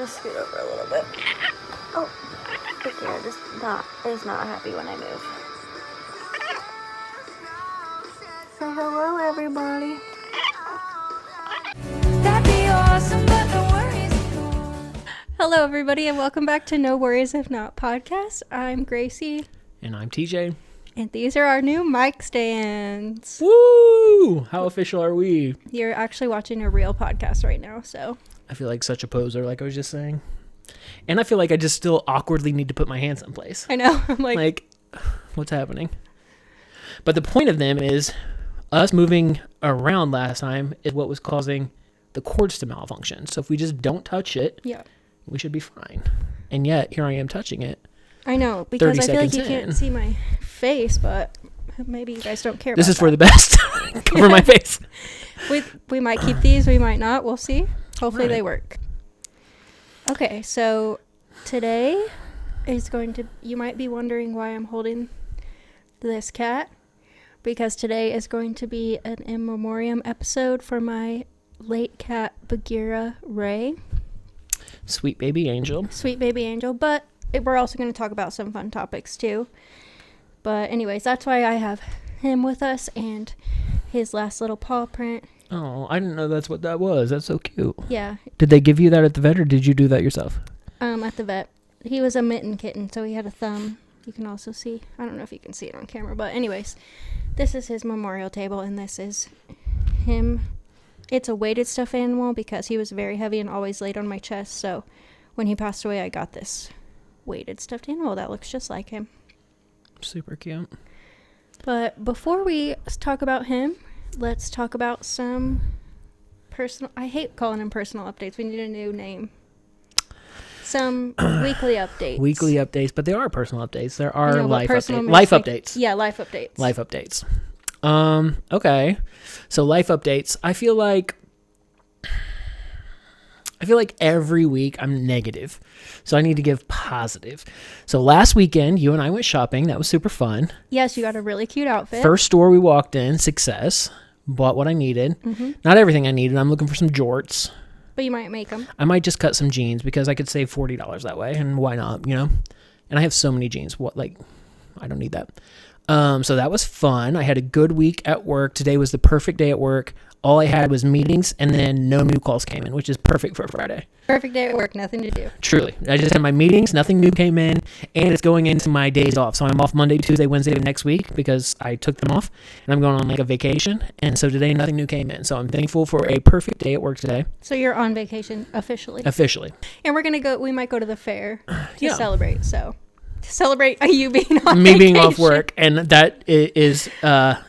gonna scoot over a little bit. Oh, Bagheera is not happy when I move. Say hello, everybody. That'd be awesome, but no worries. Hello, everybody, and welcome back to No Worries If Not podcast. I'm Gracie. And I'm TJ. And these are our new mic stands. Woo! How official are we? You're actually watching a real podcast right now, so. I feel like such a poser, like I was just saying. And I feel like I just still awkwardly need to put my hands in place. I know. I'm like, what's happening? But the point of them is us moving around last time is what was causing the cords to malfunction. So if we just don't touch it, yeah, we should be fine. And yet, here I am touching it. I know, because I feel like you in. can't see my face, but maybe you guys don't care This about is for the best. Cover my face. We might keep these, we might not. We'll see. Hopefully Right. they work. Okay, so today is going to... You might be wondering why I'm holding this cat, because today is going to be an in memoriam episode for my late cat, Bagheera Ray. Sweet baby angel. Sweet baby angel, but we're also going to talk about some fun topics too. But anyways, that's why I have him with us and his last little paw print. Oh, I didn't know that's what that was. That's so cute. Yeah. Did they give you that at the vet, or did you do that yourself? At the vet. He was a mitten kitten, so he had a thumb. You can also see. I don't know if you can see it on camera, but anyways, this is his memorial table, and this is him. It's a weighted stuffed animal because he was very heavy and always laid on my chest. So when he passed away, I got this weighted stuffed animal that looks just like him. Super cute. But before we talk about him, let's talk about some personal... I hate calling them personal updates. We need a new name. Some weekly updates. Weekly updates, but they are personal updates. There are life updates. Life updates. Yeah, life updates. Life updates. Okay. So life updates. I feel like every week I'm negative. So I need to give positive. So last weekend, you and I went shopping. That was super fun. Yes, you got a really cute outfit. First store we walked in, success. Bought what I needed. Mm-hmm. Not everything I needed. I'm looking for some jorts. But you might make them. I might just cut some jeans because I could save $40 that way. And why not, you know? And I have so many jeans. I don't need that. So that was fun. I had a good week at work. Today was the perfect day at work. All I had was meetings, and then no new calls came in, which is perfect for a Friday. Perfect day at work, nothing to do. Truly. I just had my meetings, nothing new came in, and it's going into my days off. So I'm off Monday, Tuesday, Wednesday of next week because I took them off, and I'm going on like a vacation. And so today, nothing new came in. So I'm thankful for a perfect day at work today. So you're on vacation officially. Officially. And we might go to the fair to Yeah. celebrate, so... To celebrate you being on Me vacation. being off work, and that is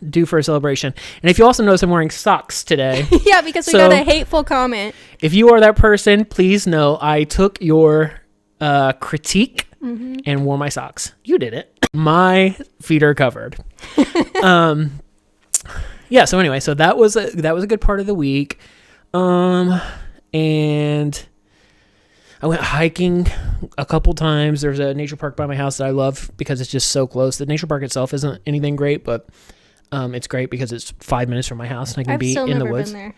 due for a celebration. And if you also notice, I'm wearing socks today. Yeah, because we got a hateful comment. If you are that person, please know I took your critique and wore my socks. You did it. My feet are covered. Yeah. So anyway, so that was a good part of the week, and I went hiking a couple times. There's a nature park by my house that I love because it's just so close. The nature park itself isn't anything great, but it's great because it's 5 minutes from my house and I can be in the woods. Been there.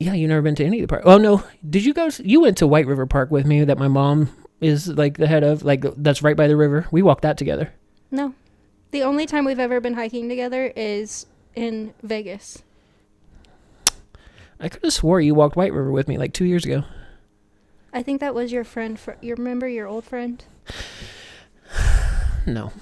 Yeah, you've never been to any of the parks. Oh no, did you go? You went to White River Park with me that my mom is like the head of, like that's right by the river. We walked that together. No, the only time we've ever been hiking together is in Vegas. I could have swore you walked White River with me like 2 years ago. I think that was your friend. You remember your old friend? No.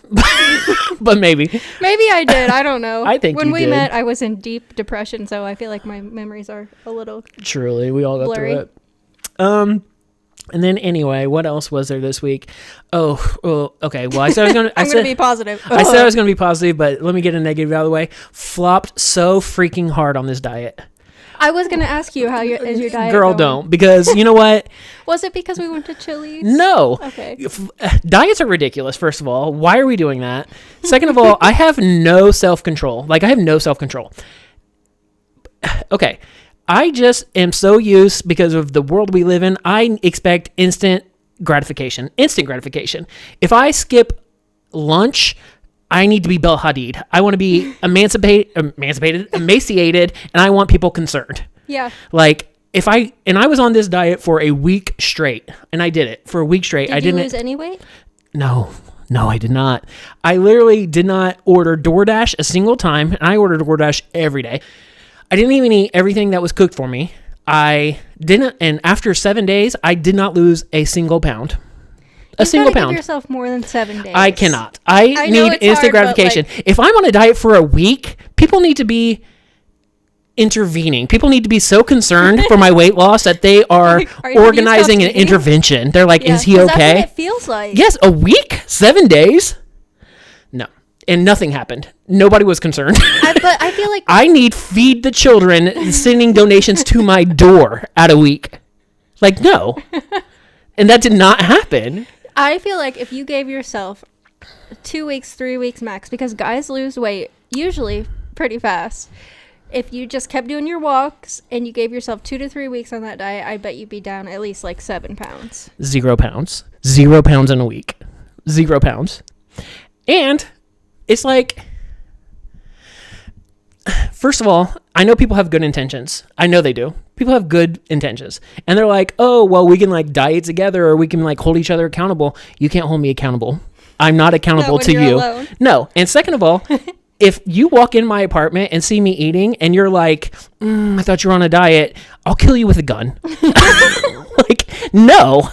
But maybe. Maybe I did. I don't know. I think when you we did. met, I was in deep depression, so I feel like my memories are a little Truly, we all got blurry. through it. And then anyway, what else was there this week? Oh, okay. Well, I said I was gonna. I'm gonna be positive. I said I was gonna be positive, but let me get a negative out of the way. Flopped so freaking hard on this diet. I was gonna ask you is your diet Girl, going? don't, because you know what? Was it because we went to Chili's? No. Okay. Diets are ridiculous, first of all. Why are we doing that? Second of all, I have no self-control. Like, I have no self-control. Okay. I just am so used, because of the world we live in, I expect instant gratification. If I skip lunch, I need to be Bel Hadid. I want to be emaciated, and I want people concerned. Yeah. Like, I was on this diet for a week straight, and I did it for a week straight. Did you lose any weight? No, I did not. I literally did not order DoorDash a single time, and I ordered DoorDash every day. I didn't even eat everything that was cooked for me. I didn't, and after 7 days, I did not lose a single pound. A single pound. Give yourself more than 7 days. I cannot. I need instant gratification. If I'm on a diet for a week, people need to be intervening. People need to be so concerned for my weight loss that they are organizing an intervention. They're like, is he okay? That's what it feels like. Yes, a week? 7 days? No. And nothing happened. Nobody was concerned. But I feel like I need Feed the Children sending donations to my door at a week. Like, no. And that did not happen. I feel like if you gave yourself 2 weeks, 3 weeks max, because guys lose weight usually pretty fast. If you just kept doing your walks and you gave yourself 2 to 3 weeks on that diet, I bet you'd be down at least like 7 pounds. 0 pounds. 0 pounds in a week. 0 pounds. And it's like, first of all, I know people have good intentions. I know they do. People have good intentions. And they're like, oh, well, we can like diet together or we can like hold each other accountable. You can't hold me accountable. I'm not accountable to you. Alone. No. And second of all, if you walk in my apartment and see me eating and you're like, I thought you were on a diet, I'll kill you with a gun. Like, no,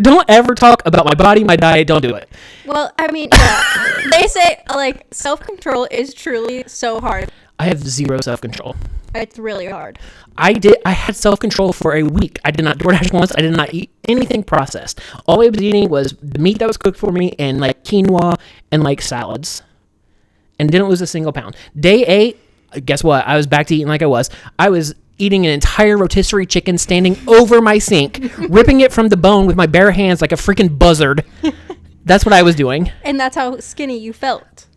don't ever talk about my body, my diet. Don't do it. Well, I mean, yeah, they say like self-control is truly so hard. I have 0 self-control. It's really hard. I had self-control for a week. I did not DoorDash once. I did not eat anything processed. All I was eating was the meat that was cooked for me and like quinoa and like salads. And didn't lose a single pound. Day 8, guess what? I was back to eating like I was. I was eating an entire rotisserie chicken standing over my sink, ripping it from the bone with my bare hands like a freaking buzzard. That's what I was doing. And that's how skinny you felt.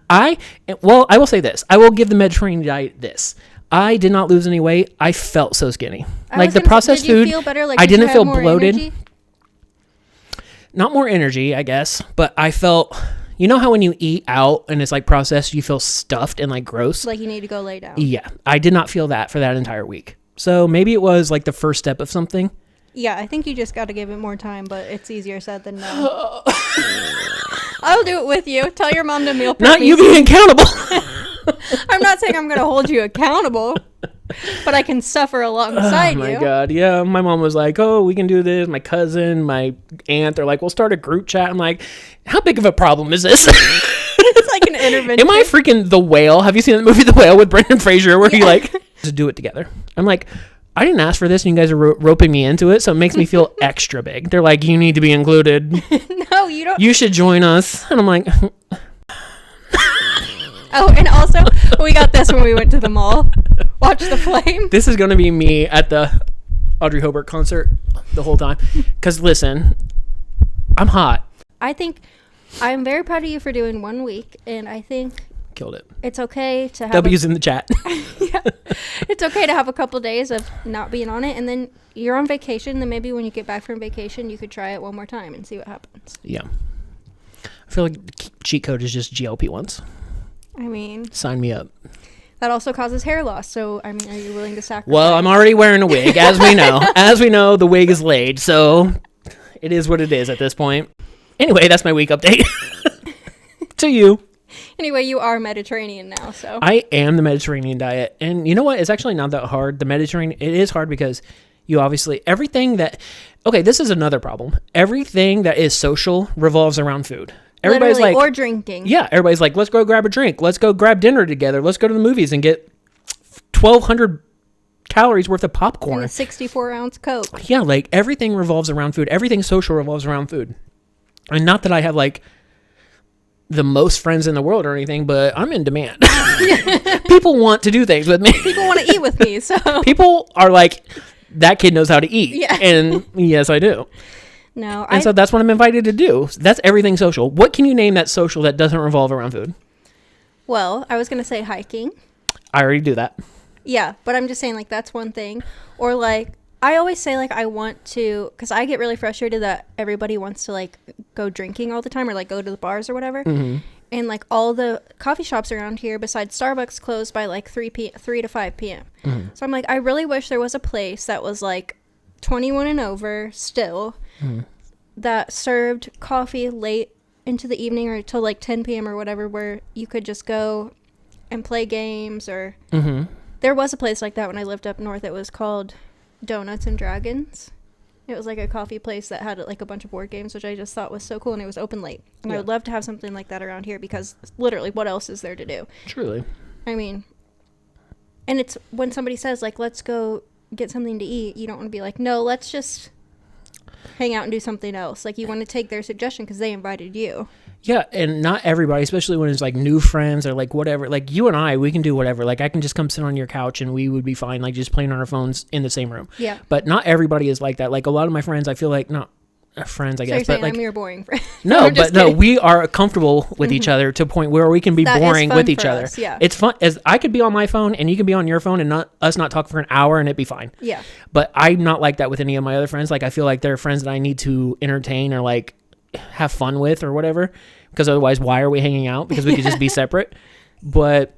I will say this. I will give the Mediterranean diet this. I did not lose any weight. I felt so skinny. Like the processed food, feel better? Like, I didn't feel bloated. Energy? Not more energy, I guess, but I felt... You know how when you eat out and it's like processed, you feel stuffed and like gross? Like you need to go lay down. Yeah. I did not feel that for that entire week. So maybe it was like the first step of something. Yeah, I think you just got to give it more time, but it's easier said than done. I'll do it with you. Tell your mom to meal prep. Not you being accountable. I'm not saying I'm going to hold you accountable, but I can suffer alongside you. Oh my God. Yeah. My mom was like, oh, we can do this. My cousin, my aunt, they're like, we'll start a group chat. I'm like, how big of a problem is this? It's like an intervention. Am I freaking The Whale? Have you seen the movie The Whale with Brendan Fraser where he like, just do it together? I'm like, I didn't ask for this and you guys are roping me into it. So it makes me feel extra big. They're like, you need to be included. No, you don't. You should join us. And I'm like... Oh, and also, we got this when we went to the mall. Watch the flame. This is going to be me at the Audrey Hobart concert the whole time. Because, listen, I'm hot. I think I'm very proud of you for doing 1 week. And I think... Killed it. It's okay to have... W's in the chat. Yeah. It's okay to have a couple days of not being on it. And then you're on vacation. Then maybe when you get back from vacation, you could try it one more time and see what happens. Yeah. I feel like the cheat code is just GLP-1s. I mean... Sign me up. That also causes hair loss. So, I mean, are you willing to sacrifice? Well, I'm already wearing a wig, as we know. As we know, the wig is laid. So, it is what it is at this point. Anyway, that's my week update. To you. Anyway, you are Mediterranean now, so. I am the Mediterranean diet. And you know what? It's actually not that hard. The Mediterranean, it is hard because you obviously, everything that... Okay, this is another problem. Everything that is social revolves around food. Everybody's literally, like, or drinking. Yeah, everybody's like, let's go grab a drink. Let's go grab dinner together. Let's go to the movies and get 1,200 calories worth of popcorn. And a 64-ounce Coke. Yeah, like everything revolves around food. Everything social revolves around food. And not that I have like the most friends in the world or anything, but I'm in demand. People want to do things with me. People want to eat with me, so. People are like, that kid knows how to eat. Yeah. And yes, I do. No, and so that's what I'm invited to do. That's everything social. What can you name that's social that doesn't revolve around food? Well, I was going to say hiking. I already do that. Yeah, but I'm just saying, like, that's one thing. Or, like, I always say, like, I want to, because I get really frustrated that everybody wants to, like, go drinking all the time or, like, go to the bars or whatever. Mm-hmm. And like all the coffee shops around here besides Starbucks closed by like 3 to 5 p.m. Mm-hmm. So I'm like, I really wish there was a place that was like 21 and over still that served coffee late into the evening or till like 10 p.m. or whatever, where you could just go and play games. Or there was a place like that when I lived up north. It was called Donuts and Dragons. It was like a coffee place that had like a bunch of board games, which I just thought was so cool, and it was open late. And I would love to have something like that around here, because literally what else is there to do? Truly. I mean, and it's when somebody says like, let's go get something to eat, you don't want to be like, no, let's just hang out and do something else. Like, you want to take their suggestion because they invited you. Yeah, and not everybody, especially when it's like new friends or like whatever. Like you and I, we can do whatever. Like I can just come sit on your couch and we would be fine, like just playing on our phones in the same room. Yeah. But not everybody is like that. Like a lot of my friends, I feel like, not friends, I So guess. you're saying but like, I'm your boring friend? no, I'm just but no, kidding. we are comfortable with each other to a point where we can be That is boring fun with each for other. us, yeah. It's fun. As I could be on my phone and you can be on your phone and us not talk for an hour and it'd be fine. Yeah. But I'm not like that with any of my other friends. Like I feel like they're friends that I need to entertain or like have fun with or whatever. Because otherwise, why are we hanging out? Because we could just be separate. But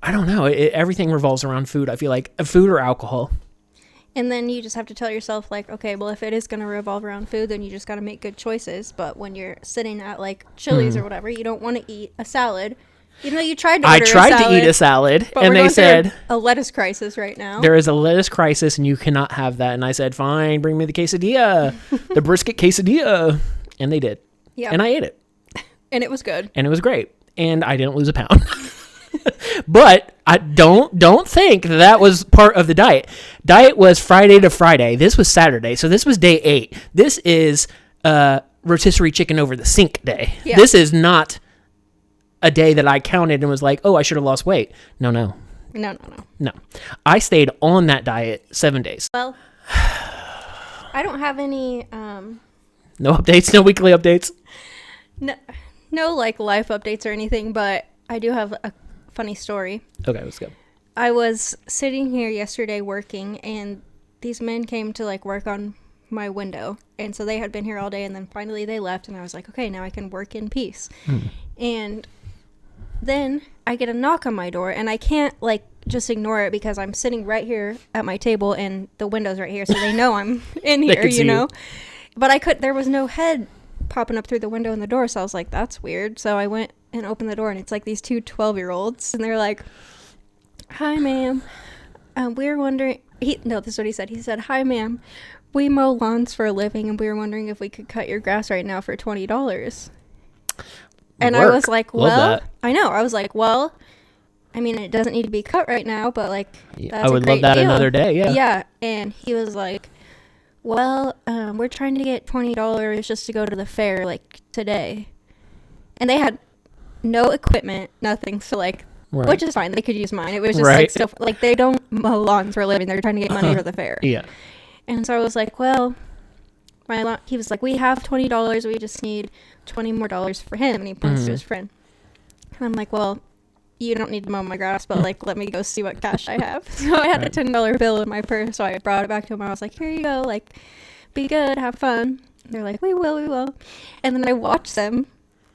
I don't know. Everything revolves around food. I feel like food or alcohol. And then you just have to tell yourself, like, okay, well, if it is going to revolve around food, then you just got to make good choices. But when you're sitting at, like, Chili's or whatever, you don't want to eat a salad. Even though you tried to order I tried a salad, to eat a salad, but and we're they going said, through a lettuce crisis right now. there is a lettuce crisis, and you cannot have that. And I said, fine, bring me the quesadilla, the brisket quesadilla. And they did. Yeah. And I ate it. And it was good. And it was great. And I didn't lose a pound. But I don't think that was part of the diet. Diet was Friday to Friday. This was Saturday. So this was day 8. This is rotisserie chicken over the sink day. Yeah. This is not a day that I counted and was like, oh, I should have lost weight. No. No. I stayed on that diet 7 days. Well, I don't have any, No updates, no weekly updates. no, like, life updates or anything, but I do have a funny story. Okay, let's go. I was sitting here yesterday working, and these men came to like work on my window, and so they had been here all day, and then finally they left, and I was like, okay, now I can work in peace. And then I get a knock on my door, and I can't like just ignore it because I'm sitting right here at my table and the window's right here, so they know I'm in here, you know. But there was no head popping up through the window in the door, so I was like, that's weird. So I went and opened the door, and it's like these two 12-year-olds, and they're like, hi, ma'am. We're wondering... this is what he said. He said, hi, ma'am. We mow lawns for a living, and we were wondering if we could cut your grass right now for $20. And I was like, well... I know. I was like, well... I mean, it doesn't need to be cut right now, but, like, that's I would a great love that deal. another day, yeah. Yeah, and he was like, well, we're trying to get $20 just to go to the fair, like, today. And they had no equipment, nothing, so, like, Right. which is fine. They could use mine. It was just, Right. like, still, like, they don't mow lawns for a living. They're trying to get money for the fair. Yeah. And so I was like, well, he was like, we have $20. We just need $20 more for him. And he points to his friend. And I'm like, well, you don't need to mow my grass, but like, let me go see what cash I have. So I had a $10 bill in my purse, so I brought it back to him. I was like, here you go, like, be good, have fun. And they're like, we will. And then I watched them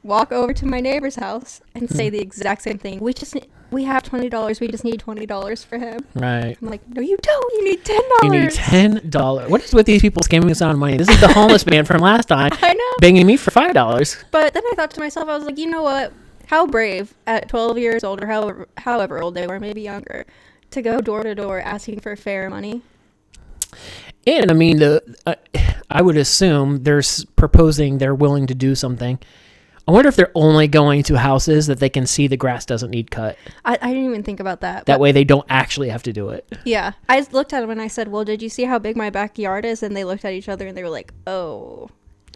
walk over to my neighbor's house and say the exact same thing. We have $20. We just need $20 for him. Right. I'm like, no, you don't. You need $10. You need $10. What is with these people scamming us out of money? This is the homeless man from last time. I know. Banging me for $5. But then I thought to myself, I was like, you know what? How brave at 12 years old, or however old they were, maybe younger, to go door to door asking for fair money. And I mean, I would assume they're willing to do something. I wonder if they're only going to houses that they can see the grass doesn't need cut. I didn't even think about that. That way they don't actually have to do it. Yeah. I looked at them and I said, well, did you see how big my backyard is? And they looked at each other and they were like, oh.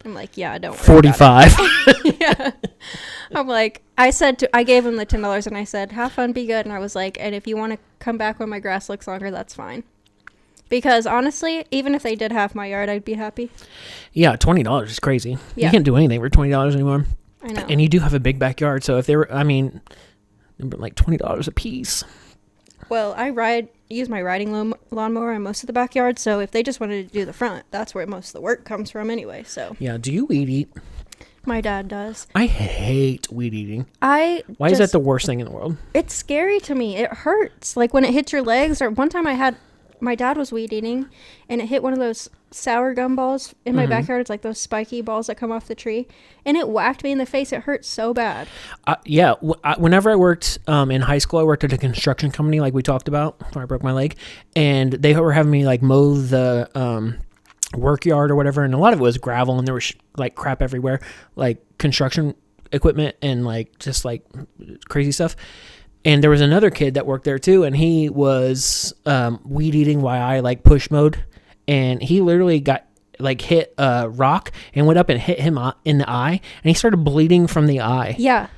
I'm like, yeah, don't worry 45. Yeah. I'm like, I gave him the $10 and I said, have fun, be good. And I was like, and if you want to come back when my grass looks longer, that's fine. Because honestly, even if they did half my yard, I'd be happy. Yeah, $20 is crazy. Yeah. You can't do anything for $20 anymore. I know. And you do have a big backyard, so if they were, I mean, like $20 a piece. Well, I use my riding lawnmower in most of the backyard, so if they just wanted to do the front, that's where most of the work comes from anyway, so. Yeah, do you weed eat? My dad does. I hate weed eating. Why is that the worst thing in the world? It's scary to me. It hurts. Like when it hits your legs, or one time my dad was weed eating and it hit one of those sour gum balls in my backyard. It's like those spiky balls that come off the tree, and it whacked me in the face. It hurt so bad. Yeah. Whenever I worked in high school, I worked at a construction company like we talked about before I broke my leg, and they were having me like mow the work yard or whatever, and a lot of it was gravel, and there was like crap everywhere, like construction equipment and like just like crazy stuff. And there was another kid that worked there too, and he was weed eating while I like push mode, and he literally got like hit a rock and went up and hit him in the eye, and he started bleeding from the eye. Yeah.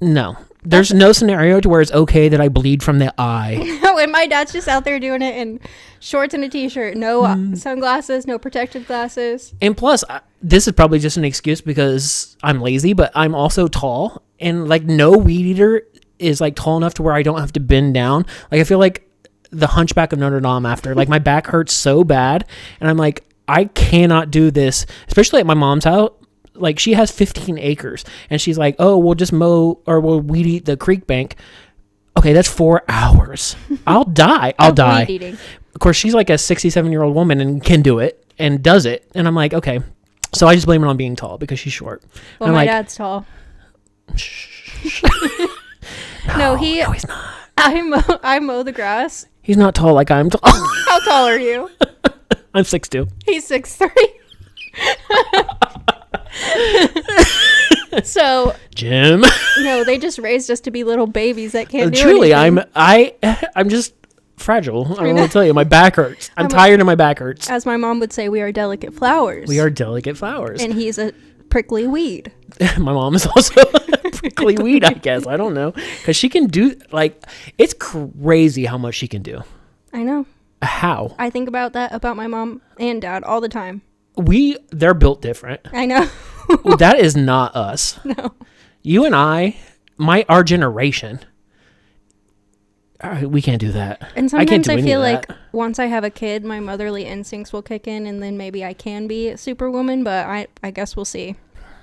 No. There's no scenario to where it's okay that I bleed from the eye. No, and my dad's just out there doing it in shorts and a t-shirt. No sunglasses, no protective glasses. And plus, this is probably just an excuse because I'm lazy, but I'm also tall. And like no weed eater is like tall enough to where I don't have to bend down. Like I feel like the Hunchback of Notre Dame after. Like my back hurts so bad. And I'm like, I cannot do this, especially at my mom's house. Like she has 15 acres and she's like, oh, we'll just mow or we'll weed eat the creek bank. Okay, that's 4 hours. I'll die. I'll die. Weed eating. Of course, she's like a 67-year-old woman and can do it and does it. And I'm like, okay. So I just blame it on being tall because she's short. Well, my like, dad's tall. No, he's not. I mow the grass. He's not tall like I'm tall. How tall are you? I'm 6'2". He's 6'3". So Jim. No, they just raised us to be little babies that can't do Truly, anything. I'm just fragile. I want to tell you, my back hurts. I'm tired and my back hurts. As my mom would say, we are delicate flowers. We are delicate flowers. And he's a prickly weed. My mom is also a prickly weed, I guess. I don't know. Because she can do, like, it's crazy how much she can do. I know. How? I think about that about my mom and dad all the time. They're built different. I know. That is not us. No. You and our generation, we can't do that. And I can't sometimes do I any feel of like that. once I have a kid, my motherly instincts will kick in, and then maybe I can be a superwoman, but I guess we'll see.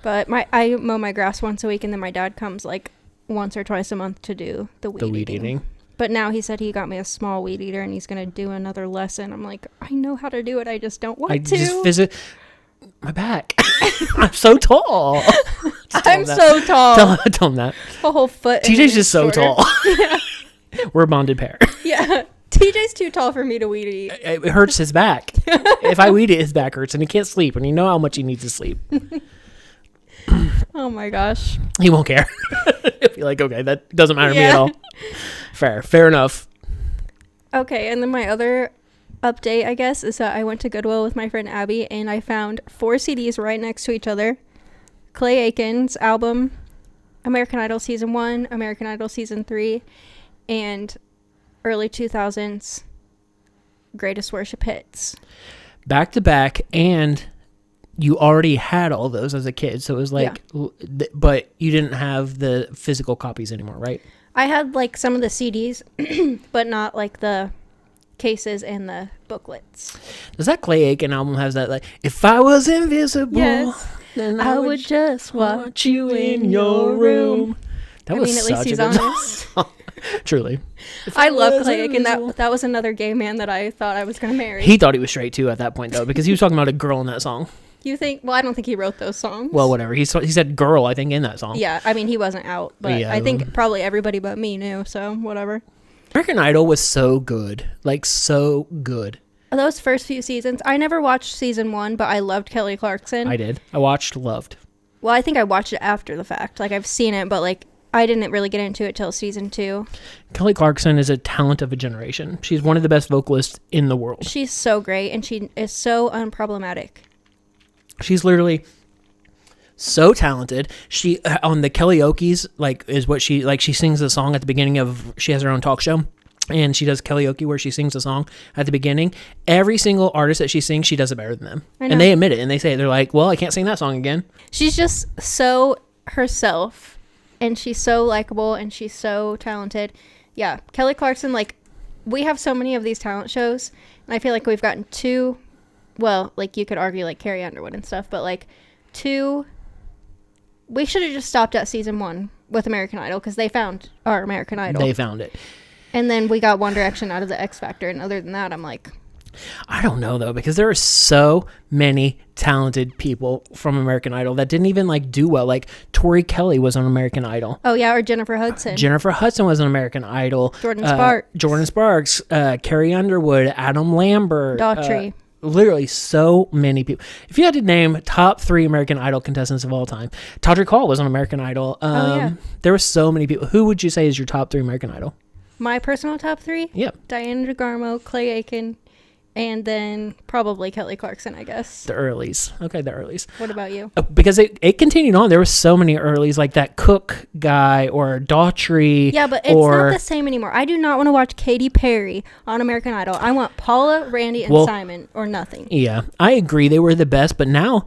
But I mow my grass once a week, and then my dad comes like once or twice a month to do the weed eating. But now he said he got me a small weed eater, and he's going to do another lesson. I'm like, I know how to do it. I just don't want to. Just visit my back. I'm so tall. I'm so tall. Tell him that. A whole foot. TJ's just so tall. Yeah. We're a bonded pair. Yeah. TJ's too tall for me to weed eat. It hurts his back. If I weed it, his back hurts, and he can't sleep, and you know how much he needs to sleep. Oh my gosh. He won't care. He'll be like, okay, that doesn't matter to me at all. Fair enough. Okay, and then my other update, I guess, is that I went to Goodwill with my friend Abby, and I found 4 CDs right next to each other. Clay Aiken's album, American Idol Season 1, American Idol Season 3, and early 2000s Greatest Worship Hits. Back to back, and you already had all those as a kid, so it was like, but you didn't have the physical copies anymore, right? I had like some of the CDs, but not like the cases and the booklets. Does that Clay Aiken album has that like, if I was invisible, yes, then I would just watch you in your room. That was at least such he's a good honest. song. Truly. I love Clay Aiken. That was another gay man that I thought I was going to marry. He thought he was straight too at that point though, because he was talking about a girl in that song. You think? Well, I don't think he wrote those songs. Well, whatever. He said girl, I think, in that song. Yeah, I mean, he wasn't out, but Yeah. I think probably everybody but me knew, so whatever. American Idol was so good. Like, so good. Those first few seasons, I never watched season 1, but I loved Kelly Clarkson. I did. I watched, loved. Well, I think I watched it after the fact. Like, I've seen it, but, like, I didn't really get into it till season 2. Kelly Clarkson is a talent of a generation. She's one of the best vocalists in the world. She's so great, and she is so unproblematic. She's literally so talented. She on the karaoke's like is what she like. She sings the song at the beginning of. She has her own talk show, and she does karaoke where she sings the song at the beginning. Every single artist that she sings, she does it better than them, and they admit it. And they say they're like, "Well, I can't sing that song again." She's just so herself, and she's so likable, and she's so talented. Yeah, Kelly Clarkson. Like, we have so many of these talent shows, and I feel like we've gotten two. Well, like, you could argue, like, Carrie Underwood and stuff, but, like, 2 We should have just stopped at season 1 with American Idol because they found our American Idol. They found it. And then we got One Direction out of the X Factor. And other than that, I'm like... I don't know, though, because there are so many talented people from American Idol that didn't even, like, do well. Like, Tori Kelly was on American Idol. Oh, yeah, or Jennifer Hudson. Jennifer Hudson was on American Idol. Jordan Sparks. Jordan Sparks. Carrie Underwood. Adam Lambert. Daughtry. Literally so many people. If you had to name top 3 American Idol contestants of all time, Todrick Hall was on American Idol. Yeah. There were so many people. Who would you say is your top 3 American Idol? My personal top 3? Yep. Diana DeGarmo, Clay Aiken, and then probably Kelly Clarkson, I guess. The earlies. Okay, the earlies. What about you? Because it continued on. There were so many earlies, like that Cook guy or Daughtry. Yeah, but it's not the same anymore. I do not want to watch Katy Perry on American Idol. I want Paula, Randy, and Simon or nothing. Yeah, I agree. They were the best, but now...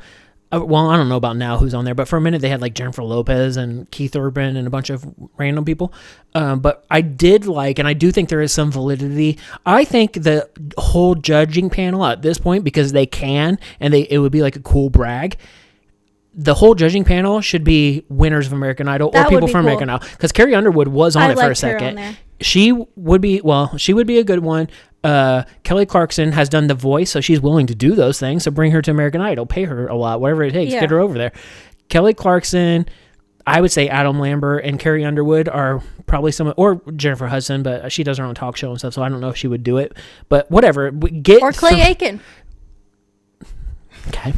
well, I don't know about now who's on there, but for a minute they had like Jennifer Lopez and Keith Urban and a bunch of random people. But I did like, and I do think there is some validity. I think the whole judging panel at this point, because they can, and it would be like a cool brag. The whole judging panel should be winners of American Idol or people from American Idol. Because Carrie Underwood was on it for a second. She would be a good one. Kelly Clarkson has done The Voice, so she's willing to do those things. So bring her to American Idol, pay her a lot, whatever it takes, get her over there. Kelly Clarkson, I would say Adam Lambert and Carrie Underwood are probably or Jennifer Hudson, but she does her own talk show and stuff, so I don't know if she would do it. But whatever, or Clay Aiken. Okay.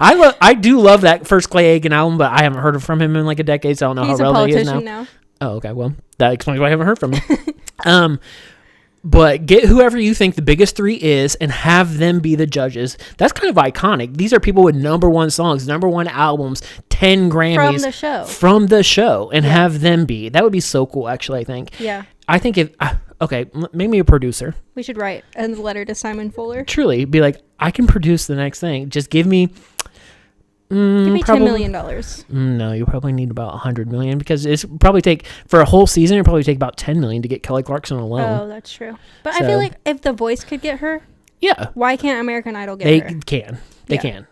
I do love that first Clay Aiken album, but I haven't heard from him in like a decade, so I don't know how relevant he is now. Oh, okay. Well, that explains why I haven't heard from him. But get whoever you think the biggest 3 is and have them be the judges. That's kind of iconic. These are people with #1 songs, #1 albums, 10 Grammys. From the show. And have them be. That would be so cool, actually, I think. Yeah. I think okay, make me a producer. We should write a letter to Simon Fuller. Truly. Be like, I can produce the next thing. Just give me... give me $10 million. No, you probably need about $100 million because it's probably take for a whole season. It probably take about $10 million to get Kelly Clarkson alone. Oh, that's true. But I feel like if The Voice could get her, yeah, why can't American Idol get her? They can.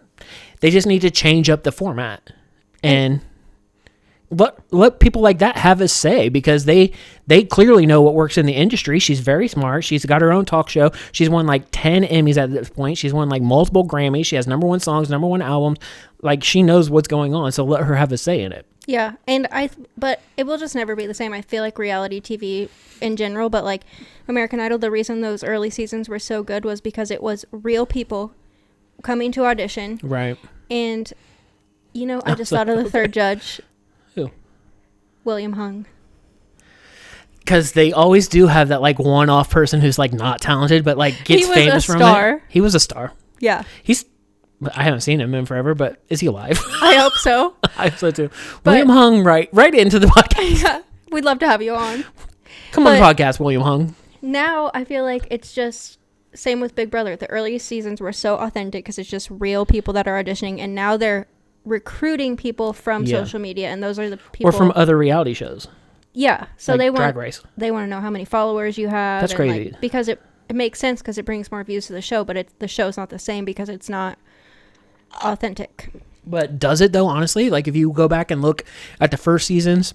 They just need to change up the format and let people like that have a say because they clearly know what works in the industry. She's very smart. She's got her own talk show. She's won like 10 Emmys at this point. She's won like multiple Grammys. She has #1 songs, #1 albums. Like she knows what's going on, so let her have a say in it. Yeah, but it will just never be the same. I feel like reality TV in general, but like American Idol, the reason those early seasons were so good was because it was real people coming to audition. Right. And, I just thought of the third judge. Who? William Hung. Because they always do have that like one-off person who's like not talented, but like gets famous from it. He was a star. Yeah. I haven't seen him in forever, but is he alive? I hope so. I hope so too. William Hung, right into the podcast. Yeah, we'd love to have you on. Come on the podcast, William Hung. Now I feel like it's just same with Big Brother. The earliest seasons were so authentic because it's just real people that are auditioning, and now they're recruiting people from social media, and those are the people or from other reality shows. Yeah, so like they want Drag Race. They want to know how many followers you have. That's crazy because it makes sense because it brings more views to the show, but the show's not the same because it's not authentic. But does it though? Honestly, like if you go back and look at the first seasons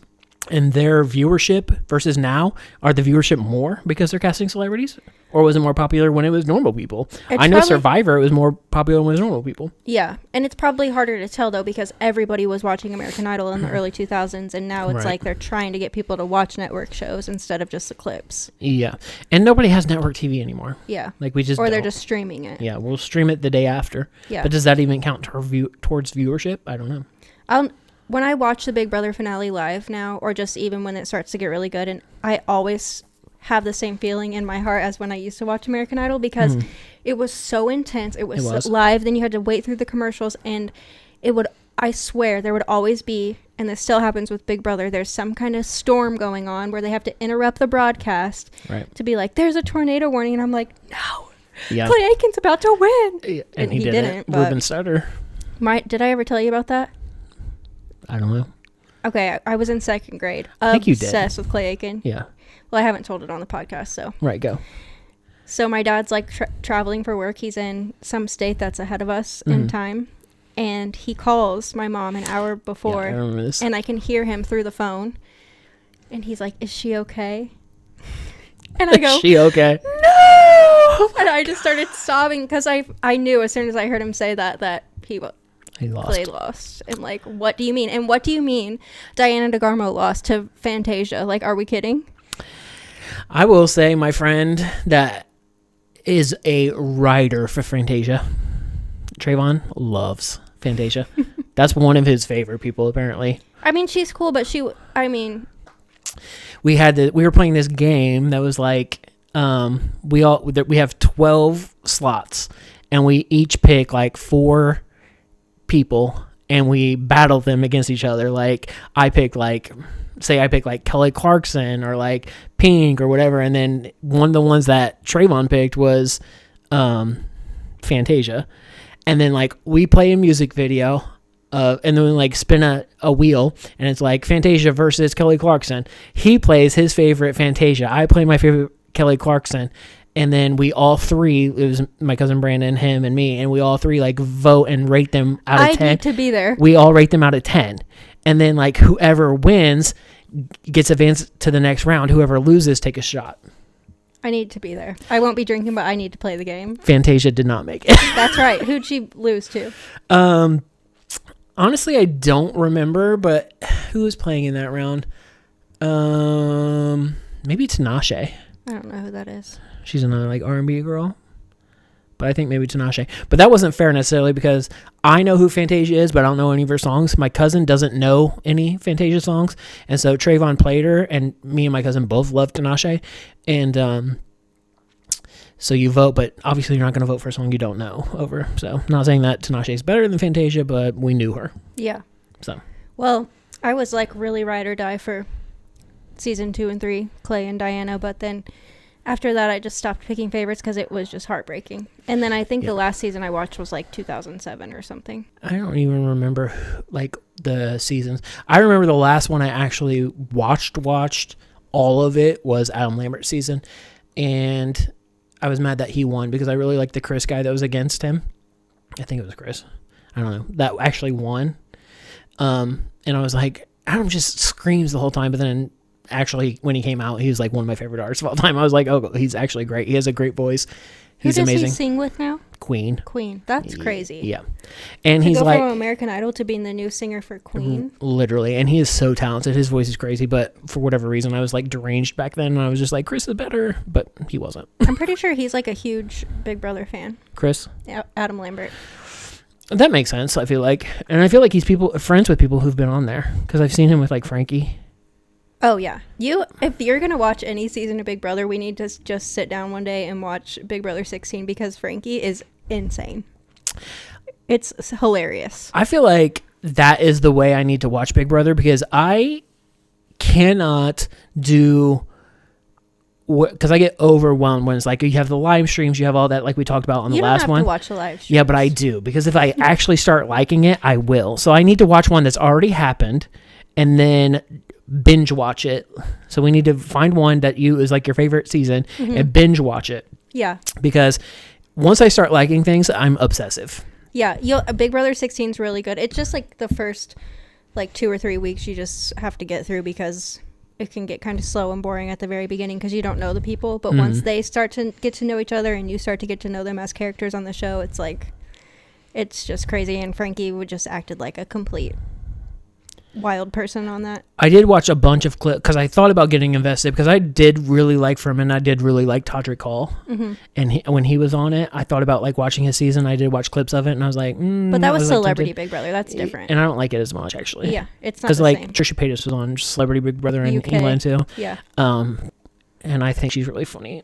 and their viewership versus now, are the viewership more because they're casting celebrities, or was it more popular when it was normal people? I know Survivor, it was more popular when it was normal people. Yeah, and it's probably harder to tell though because everybody was watching American Idol in the early 2000s, and now it's like they're trying to get people to watch network shows instead of just the clips. Yeah, and nobody has network TV anymore. Yeah, like we just they're just streaming it. Yeah, we'll stream it the day after. Yeah, but does that even count towards viewership? I don't know. When I watch the Big Brother finale live now, or just even when it starts to get really good, and I always have the same feeling in my heart as when I used to watch American Idol because it was so intense. It was so live. Then you had to wait through the commercials, and I swear there would always be, and this still happens with Big Brother, there's some kind of storm going on where they have to interrupt the broadcast to be like, there's a tornado warning, and I'm like, no, Clay Aiken's about to win. And he didn't. Ruben Sutter. Did I ever tell you about that? I don't know. Okay, I was in second grade. I think you did. Obsessed with Clay Aiken. Yeah. Well, I haven't told it on the podcast, so. Right, go. So my dad's like traveling for work. He's in some state that's ahead of us in time. and he calls my mom an hour before, I remember this. and I can hear him through the phone, and he's like, "Is she okay?" And I go, Is she okay? "No!" And I just started sobbing because I knew as soon as I heard him say that he He they lost. And like, what do you mean? And what do you mean Diana DeGarmo lost to Fantasia? Like, are we kidding? I will say, my friend that is a writer for Fantasia, Trayvon, loves Fantasia. That's one of his favorite people, apparently. I mean, she's cool, but We were playing this game that was like, we have 12 slots, and we each pick like 4 people, and we battle them against each other. Like, I pick like Kelly Clarkson or like Pink or whatever, and then one of the ones that Trayvon picked was Fantasia, and then like we play a music video. And then we like spin a wheel, and it's like Fantasia versus Kelly Clarkson. He plays his favorite Fantasia. I play my favorite Kelly Clarkson. And then we all three, it was my cousin Brandon, him, and me, and we all three like vote and rate them out of 10. I need to be there. We all rate them out of 10. And then like whoever wins gets advanced to the next round. Whoever loses, take a shot. I need to be there. I won't be drinking, but I need to play the game. Fantasia did not make it. That's right. Who'd she lose to? Honestly, I don't remember, but who was playing in that round? Maybe Tinashe. I don't know who that is. She's another like R&B girl, but I think maybe Tinashe. But that wasn't fair necessarily because I know who Fantasia is, but I don't know any of her songs. My cousin doesn't know any Fantasia songs, and so Trayvon played her, and me and my cousin both love Tinashe, and so you vote, but obviously you're not going to vote for a song you don't know over. So not saying that Tinashe is better than Fantasia, but we knew her. Yeah. So. Well, I was like really ride or die for season 2 and 3, Clay and Diana, but then after that I just stopped picking favorites because it was just heartbreaking. And then I think the last season I watched was like 2007 or something. I don't even remember like the seasons. I remember the last one I actually watched all of it was Adam Lambert's season, and I was mad that he won because I really liked the Chris guy that was against him. I think it was Chris. I don't know. That actually won. And I was like, Adam just screams the whole time. But then actually when he came out, he was like one of my favorite artists of all time. I was like, oh, he's actually great. He has a great voice. He's amazing. Who does he sing with now? Queen. That's crazy. Yeah. And to he's go like from American Idol to being the new singer for Queen. Literally. And he is so talented. His voice is crazy, but for whatever reason I was like deranged back then, and I was just like, Chris is better, but he wasn't. I'm pretty sure he's like a huge Big Brother fan. Chris? Yeah, Adam Lambert. That makes sense, I feel like. And I feel like he's friends with people who've been on there, because I've seen him with like Frankie. Oh yeah. If you're going to watch any season of Big Brother, we need to just sit down one day and watch Big Brother 16 because Frankie is insane. It's hilarious. I feel like that is the way I need to watch Big Brother, because I cannot do, because I get overwhelmed when it's like you have the live streams, you have all that like we talked about on the last one. You don't have to watch the live streams. Yeah, but I do, because if I actually start liking it, I will. So I need to watch one that's already happened and then binge watch it. So we need to find one that is like your favorite season and binge watch it. Yeah. Because once I start liking things, I'm obsessive. Yeah, Big Brother 16 is really good. It's just like the first like 2 or 3 weeks you just have to get through because it can get kind of slow and boring at the very beginning because you don't know the people. But once they start to get to know each other and you start to get to know them as characters on the show, it's like, it's just crazy. And Frankie would just acted like a complete wild person on that. I did watch a bunch of clips because I thought about getting invested, because I did really like Furman. I did really like Todrick Hall, and when he was on it, I thought about like watching his season. I did watch clips of it, and I was like, but that was Celebrity Big Brother. That's different, and I don't like it as much actually. Yeah, it's not because the like same. Trisha Paytas was on Celebrity Big Brother in UK. England too. Yeah. And I think she's really funny.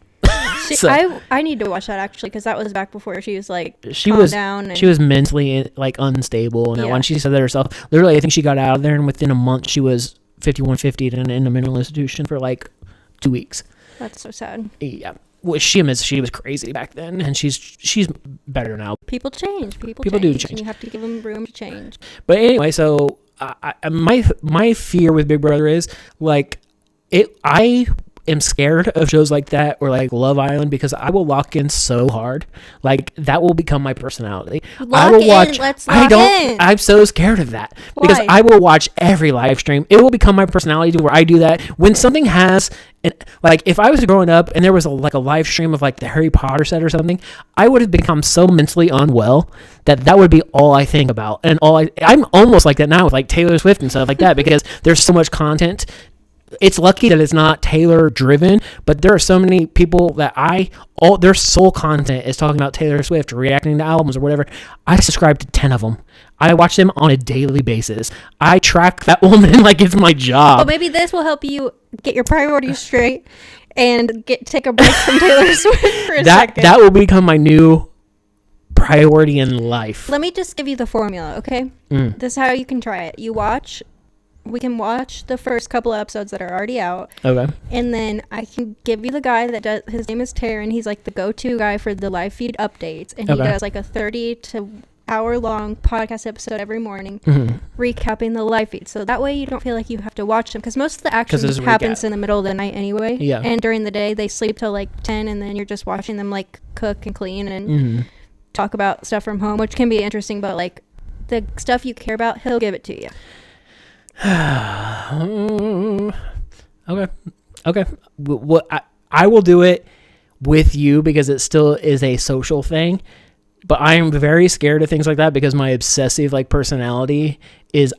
I need to watch that actually, because that was back before she was like she was down. And she was mentally like unstable, and when she said that herself, literally, I think she got out of there, and within a month she was 5150 in a mental institution for like 2 weeks. That's so sad. Yeah, well, she was crazy back then, and she's better now. People change. People do change. And you have to give them room to change. But anyway, so my fear with Big Brother is like I am scared of shows like that or like Love Island because I will lock in so hard. Like that will become my personality. I will watch. I'm so scared of that because Why? I will watch every live stream. It will become my personality to where I do that when something has. Like if I was growing up and there was a live stream of like the Harry Potter set or something, I would have become so mentally unwell that would be all I think about. And I'm almost like that now with like Taylor Swift and stuff like that because there's so much content. It's lucky that it's not Taylor driven, but there are so many people that their sole content is talking about Taylor Swift or reacting to albums or whatever. I subscribe to 10 of them. I watch them on a daily basis. I track that woman like it's my job. Well, maybe this will help you get your priorities straight and take a break from Taylor Swift for a second. That will become my new priority in life. Let me just give you the formula, okay? This is how you can try it. We can watch the first couple of episodes that are already out. Okay. And then I can give you the guy that does, his name is Taryn. He's like the go-to guy for the live feed updates. And he does like a 30 to hour long podcast episode every morning recapping the live feed. So that way you don't feel like you have to watch them because most of the action happens in the middle of the night anyway. Yeah. And during the day they sleep till like 10 and then you're just watching them like cook and clean and talk about stuff from home, which can be interesting, but like the stuff you care about, he'll give it to you. Okay. I will do it with you because it still is a social thing, but I am very scared of things like that because my obsessive like personality is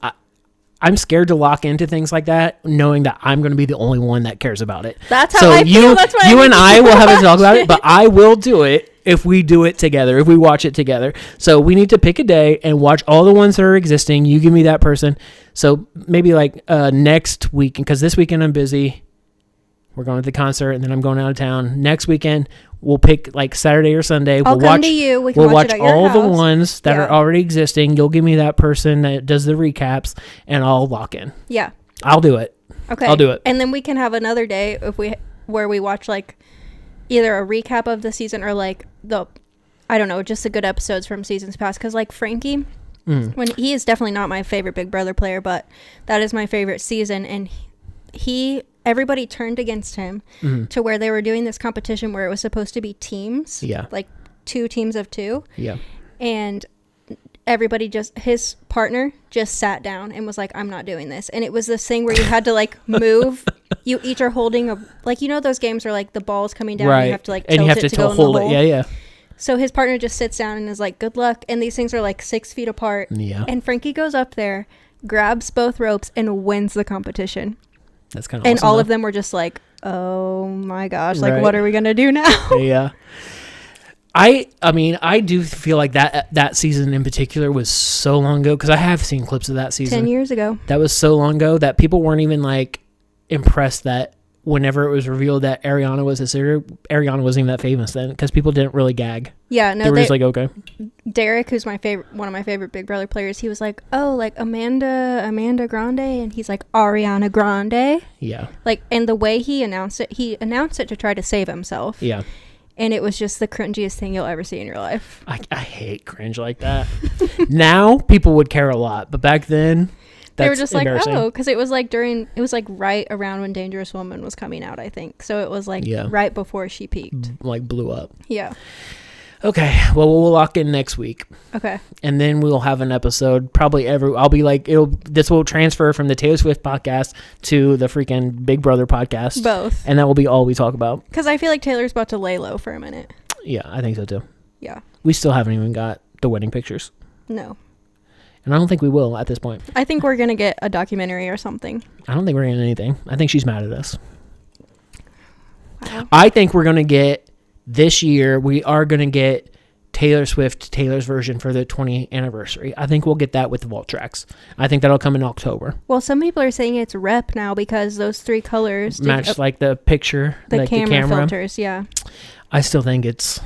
I'm scared to lock into things like that, knowing that I'm going to be the only one that cares about it. That's how I feel. That's why you and I will have to talk about it, but I will do it if we do it together, if we watch it together. So we need to pick a day and watch all the ones that are existing. You give me that person. So maybe like next week, because this weekend I'm busy. We're going to the concert, and then I'm going out of town. Next weekend, we'll pick like Saturday or Sunday. I'll come to you. We can watch it at your all house. the ones that are already existing. You'll give me that person that does the recaps, and I'll lock in. Yeah. I'll do it. Okay. I'll do it. And then we can have another day where we watch like either a recap of the season or like just the good episodes from seasons past. Because like Frankie, when he is definitely not my favorite Big Brother player, but that is my favorite season, and everybody turned against him to where they were doing this competition where it was supposed to be teams. Yeah. Like 2 teams of 2. Yeah. And his partner just sat down and was like, I'm not doing this. And it was this thing where you had to like move. You each are holding those games where like the ball's coming down and you have to like tilt and you have it to go hold in the it. hole. Yeah. So his partner just sits down and is like, good luck. And these things are like 6 feet apart. Yeah. And Frankie goes up there, grabs both ropes, and wins the competition. That's kind of and awesome, all though. of them were just like, oh my gosh, like what are we gonna do now? Yeah. I mean, I do feel like that season in particular was so long ago because I have seen clips of that season. 10 years ago. That was so long ago that people weren't even like impressed that whenever it was revealed that Ariana was a singer, Ariana wasn't even that famous then because people didn't really gag. Yeah, no, they were just like, okay. Derek, who's one of my favorite Big Brother players, he was like, oh, like Amanda Grande, and he's like, Ariana Grande. Yeah. Like, and the way he announced it to try to save himself. Yeah. And it was just the cringiest thing you'll ever see in your life. I hate cringe like that. Now people would care a lot, but back then, they were just like, oh, because it was like right around when Dangerous Woman was coming out, I think. So it was like right before she peaked. Like blew up. Yeah. Okay. Well, we'll lock in next week. Okay. And then we'll have an episode probably I'll be like, this will transfer from the Taylor Swift podcast to the freaking Big Brother podcast. Both. And that will be all we talk about. Because I feel like Taylor's about to lay low for a minute. Yeah, I think so too. Yeah. We still haven't even got the wedding pictures. No. And I don't think we will at this point. I think we're going to get a documentary or something. I don't think we're getting anything. I think she's mad at us. Wow. I think we're going to get, this year, we are going to get Taylor's version for the 20th anniversary. I think we'll get that with the vault tracks. I think that'll come in October. Well, some people are saying it's rep now because those 3 colors match like the picture, the like camera the camera filters. Yeah. I still think it's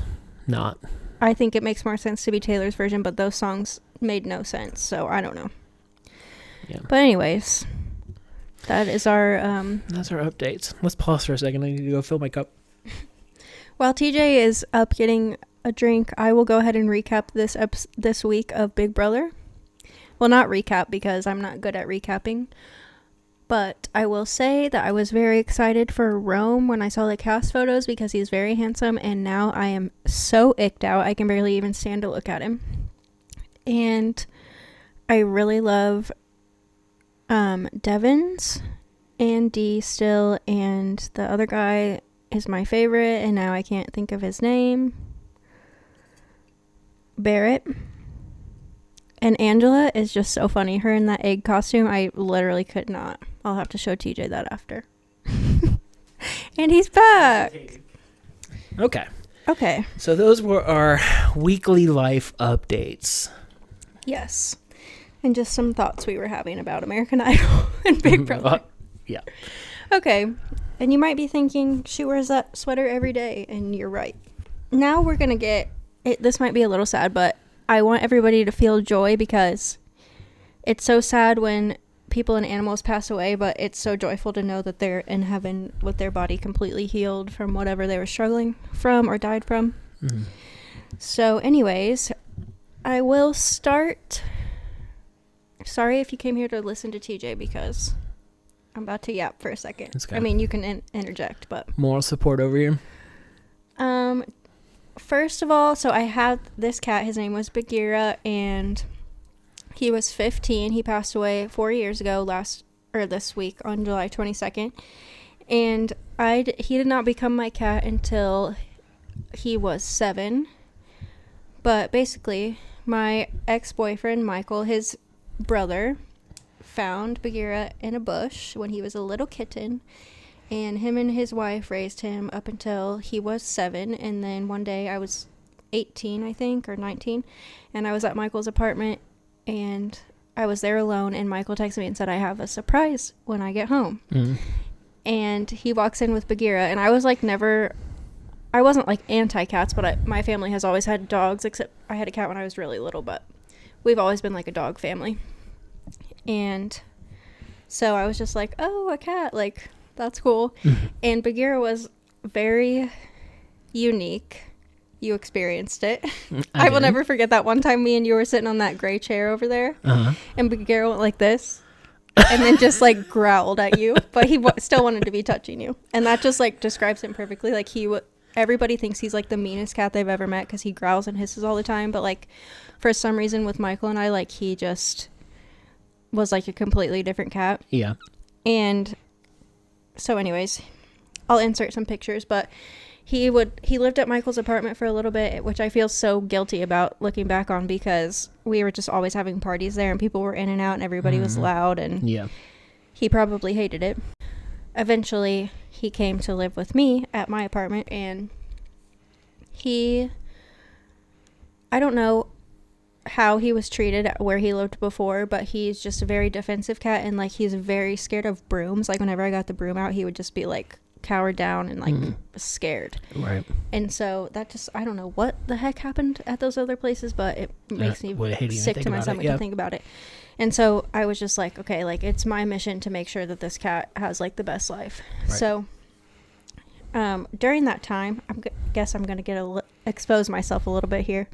not. I think it makes more sense to be Taylor's version, but those songs made no sense, so I don't know. Yeah. But anyways, that is our that's our updates. Let's pause for a second. I need to go fill my cup. While TJ is up getting a drink, I will go ahead and recap this week of Big Brother. Well, not recap because I'm not good at recapping. But I will say that I was very excited for Rome when I saw the cast photos because he's very handsome, and now I am so icked out. I can barely even stand to look at him. And I really love Devon's and Dee still, and the other guy is my favorite, and now I can't think of his name. Barrett. And Angela is just so funny. Her in that egg costume, I literally could not. I'll have to show TJ that after. And he's back. Okay. So those were our weekly life updates. Yes. And just some thoughts we were having about American Idol and Big Brother. Yeah. Okay. And you might be thinking, she wears that sweater every day. And you're right. Now we're going to get... This might be a little sad, but I want everybody to feel joy because it's so sad when people and animals pass away, but it's so joyful to know that they're in heaven with their body completely healed from whatever they were struggling from or died from. Mm-hmm. So anyways, I will start. Sorry if you came here to listen to TJ because I'm about to yap for a second. I mean, you can interject, but... Moral support over here? First of all, so I had this cat. His name was Bagheera, and he was 15. He passed away 4 years ago this week on July 22nd. And he did not become my cat until he was 7. But basically, my ex-boyfriend, Michael, his brother, found Bagheera in a bush when he was a little kitten. And him and his wife raised him up until he was 7. And then one day I was 18, I think, or 19. And I was at Michael's apartment. And I was there alone. And Michael texted me and said, I have a surprise when I get home. Mm-hmm. And he walks in with Bagheera. And I was like I wasn't like anti-cats. But my family has always had dogs. Except I had a cat when I was really little. But we've always been like a dog family. And so I was just like, oh, a cat. Like... That's cool. Mm-hmm. And Bagheera was very unique. You experienced it. I will never forget that one time me and you were sitting on that gray chair over there. Uh-huh. And Bagheera went like this. And then just like growled at you. But he still wanted to be touching you. And that just like describes him perfectly. Like everybody thinks he's like the meanest cat they've ever met because he growls and hisses all the time. But like for some reason with Michael and I, like he just was like a completely different cat. Yeah. And... So anyways, I'll insert some pictures, but he lived at Michael's apartment for a little bit, which I feel so guilty about looking back on because we were just always having parties there and people were in and out and everybody was loud and he probably hated it. Eventually, he came to live with me at my apartment and I don't know how he was treated where he lived before, but he's just a very defensive cat and like he's very scared of brooms. Like whenever I got the broom out, he would just be like cowered down and like scared. Right. And so that just, I don't know what the heck happened at those other places, but it makes me sick to my stomach to think about it. And so I was just like, okay, like it's my mission to make sure that this cat has like the best life. Right. So during that time, guess I'm going to expose myself a little bit here.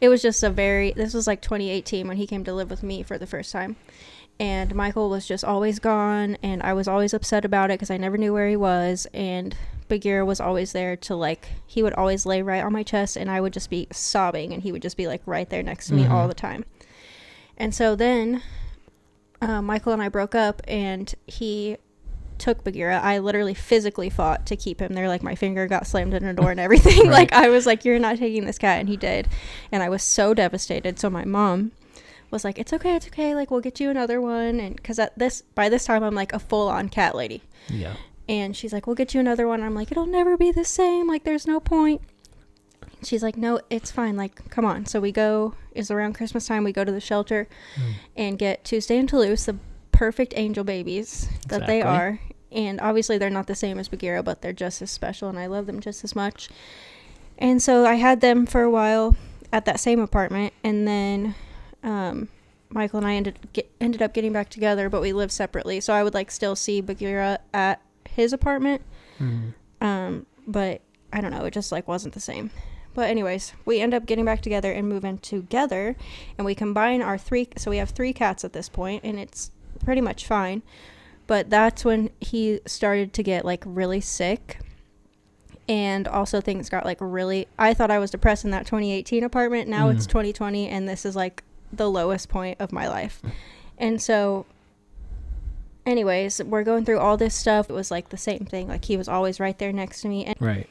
It was just this was like 2018 when he came to live with me for the first time. And Michael was just always gone. And I was always upset about it because I never knew where he was. And Bagheera was always there to like, he would always lay right on my chest and I would just be sobbing. And he would just be like right there next to me all the time. And so then Michael and I broke up and he took Bagheera. I literally physically fought to keep him there. Like my finger got slammed in a door and everything. Right. Like I was like, you're not taking this cat, and he did. And I was so devastated. So my mom was like, it's okay, like we'll get you another one. And because by this time I'm like a full-on cat lady. Yeah. And she's like, we'll get you another one. I'm like, it'll never be the same, like there's no point. She's like, no, it's fine, like come on. So it's around Christmas time, we go to the shelter and get Tuesday and Toulouse, the perfect angel babies that they are. And obviously they're not the same as Bagheera, but they're just as special and I love them just as much. And so I had them for a while at that same apartment, and then Michael and I ended up getting back together, but we lived separately. So I would like still see Bagheera at his apartment. But I don't know, it just like wasn't the same. But anyways, we end up getting back together and moving together, and we combine our 3, so we have 3 cats at this point, and it's pretty much fine. But that's when he started to get like really sick. And also things got like really, I thought I was depressed in that 2018 apartment. Now it's 2020 and this is like the lowest point of my life. And so anyways, we're going through all this stuff. It was like the same thing. Like he was always right there next to me. Right.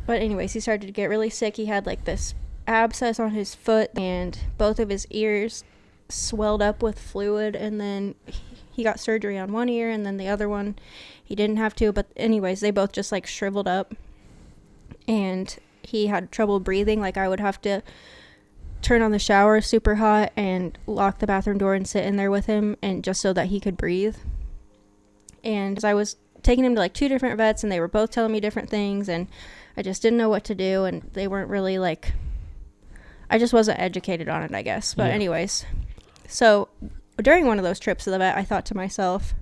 But anyways, he started to get really sick. He had like this abscess on his foot and both of his ears swelled up with fluid, and then he got surgery on one ear and then the other one he didn't have to, but anyways, they both just like shriveled up and he had trouble breathing. Like I would have to turn on the shower super hot and lock the bathroom door and sit in there with him, and just so that he could breathe. And I was taking him to like 2 different vets and they were both telling me different things, and I just didn't know what to do, and they weren't really like, I just wasn't educated on it, I guess. But anyways, so during one of those trips to the vet, I thought to myself,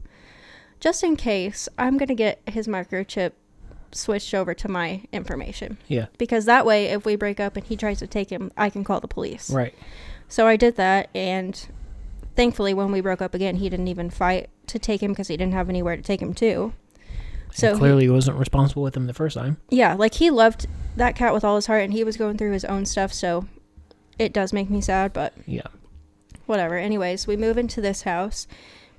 just in case, I'm going to get his microchip switched over to my information. Yeah. Because that way, if we break up and he tries to take him, I can call the police. Right. So I did that, and thankfully, when we broke up again, he didn't even fight to take him because he didn't have anywhere to take him to. So and clearly he wasn't responsible with him the first time. Yeah, like he loved that cat with all his heart, and he was going through his own stuff, so it does make me sad, but yeah, whatever. Anyways, we move into this house,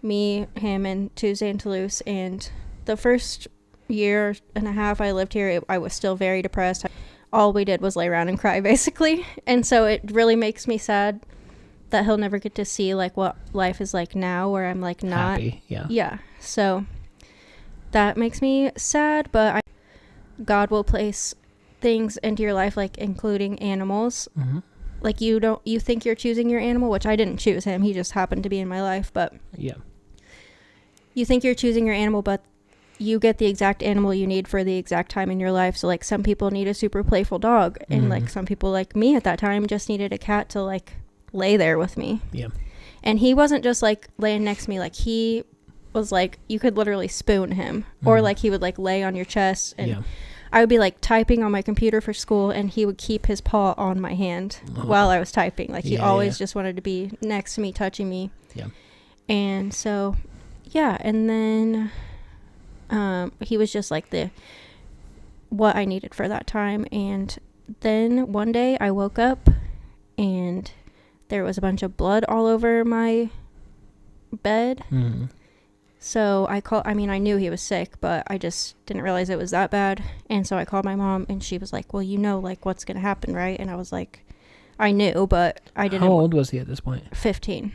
me, him, and Tuesday and Toulouse, and the first year and a half I lived here, I was still very depressed. All we did was lay around and cry, basically, and so it really makes me sad that he'll never get to see like what life is like now, where I'm like not happy. Yeah, so that makes me sad, but God will place things into your life, like including animals. Like you think you're choosing your animal, which I didn't choose him, he just happened to be in my life, but you think you're choosing your animal, but you get the exact animal you need for the exact time in your life. So like some people need a super playful dog, and like some people like me at that time just needed a cat to like lay there with me. And he wasn't just like laying next to me, like he was like, you could literally spoon him, or like he would like lay on your chest, and I would be like typing on my computer for school, and he would keep his paw on my hand while I was typing. Like he always just wanted to be next to me, touching me. And so and then he was just like what I needed for that time. And then one day I woke up and there was a bunch of blood all over my bed. So I knew he was sick, but I just didn't realize it was that bad. And so I called my mom, and she was like, well, you know, like what's going to happen, right? And I was like, I knew, but I didn't. How old was he at this point? 15.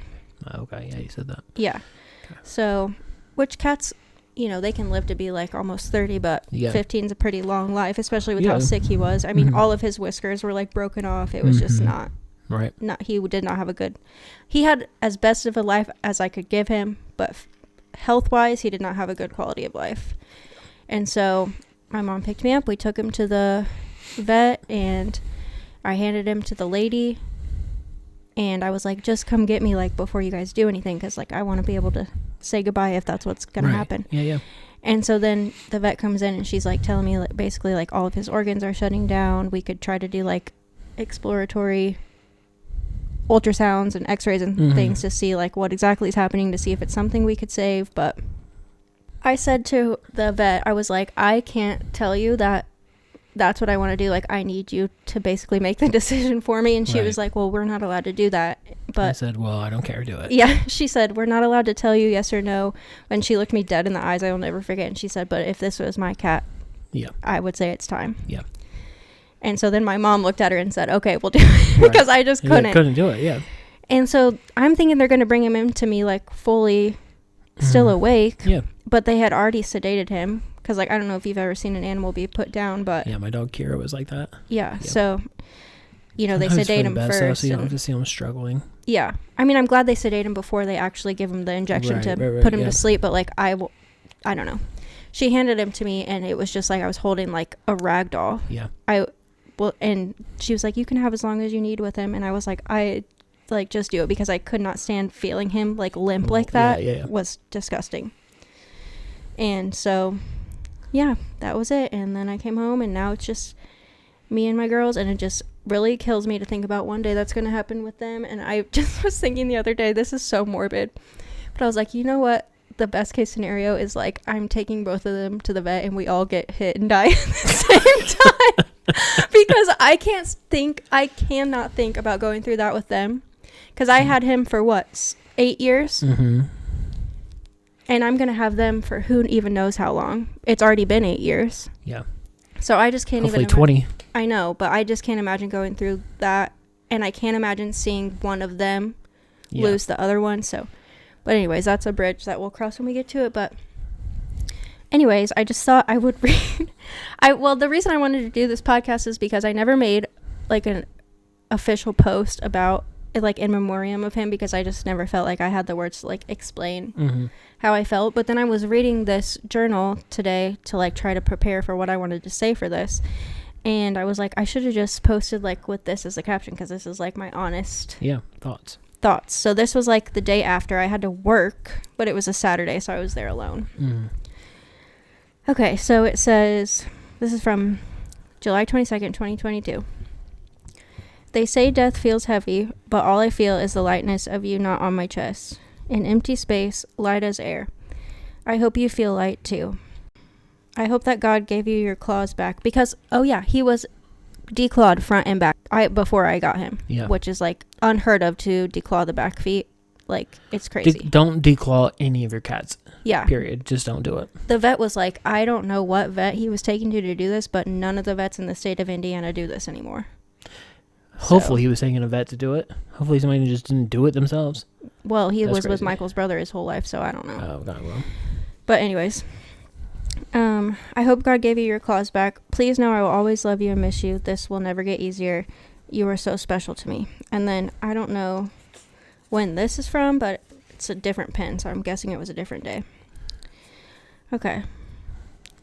Oh, okay. Yeah, you said that. Yeah. Okay. So, which cats, you know, they can live to be like almost 30, but 15 is a pretty long life, especially with how sick he was. I mean, all of his whiskers were like broken off. It was just not. Right. He did not have he had as best of a life as I could give him, but health-wise, he did not have a good quality of life. And so my mom picked me up. We took him to the vet, and I handed him to the lady, and I was like, just come get me like before you guys do anything, because like I want to be able to say goodbye if that's what's gonna happen. And so then the vet comes in, and she's like telling me like, basically like all of his organs are shutting down. We could try to do like exploratory ultrasounds and x-rays and things to see like what exactly is happening, to see if it's something we could save. But I said to the vet, I was like, I can't tell you that that's what I want to do. Like, I need you to basically make the decision for me. And she was like, well, we're not allowed to do that. But I said, well, I don't care, do it. Yeah, she said, we're not allowed to tell you yes or no. And she looked me dead in the eyes, I will never forget, and she said, but if this was my cat, I would say it's time. And so then my mom looked at her and said, okay, we'll do it. Because I just couldn't do it. And so I'm thinking they're going to bring him in to me like fully still awake. But they had already sedated him, because like I don't know if you've ever seen an animal be put down, but my dog Kira was like that. So you know, they sedate him first, so you don't have to see him struggling. I mean, I'm glad they sedate him before they actually give him the injection to put him to sleep, but like I don't know, she handed him to me, and it was just like I was holding like a rag doll. And she was like, you can have as long as you need with him, and I was like, I like just do it, because I could not stand feeling him like limp like that. Was disgusting. And so that was it. And then I came home, and now it's just me and my girls, and it just really kills me to think about one day that's going to happen with them. And I just was thinking the other day, this is so morbid, But I was like, you know what? The best case scenario is like I'm taking both of them to the vet and we all get hit and die at the same time. Because I cannot think about going through that with them. Because I had him for what, 8 years? Mm-hmm. And I'm going to have them for who even knows how long. It's already been 8 years. Yeah. So I just can't Hopefully even 20. I know, but I just can't imagine going through that. And I can't imagine seeing one of them lose the other one. So, but anyways, that's a bridge that we'll cross when we get to it. But anyways, I just thought I would read. Well, the reason I wanted to do this podcast is because I never made like an official post about it, like in memoriam of him, because I just never felt like I had the words to like explain how I felt. But then I was reading this journal today to like try to prepare for what I wanted to say for this. And I was like, I should have just posted like with this as a caption, because this is like my honest thoughts. So this was like the day after I had to work, but it was a Saturday, so I was there alone. Okay, so it says, this is from July 22nd, 2022. They say death feels heavy, but all I feel is the lightness of you not on my chest. An empty space, light as air. I hope you feel light too. I hope that God gave you your claws back, because, oh yeah, he was declawed front and back before I got him, which is like unheard of to declaw the back feet. Like, it's crazy. Don't declaw any of your cats. Yeah. Period. Just don't do it. The vet was like, I don't know what vet he was taking to do this, but none of the vets in the state of Indiana do this anymore. Hopefully he was taking a vet to do it. Hopefully somebody just didn't do it themselves. Well, he That's was crazy. with Michael's brother his whole life, so I don't know. Oh, God, well. But anyways, I hope God gave you your claws back. Please know I will always love you and miss you. This will never get easier. You are so special to me. And then I don't know when this is from, but it's a different pen, so I'm guessing it was a different day. Okay.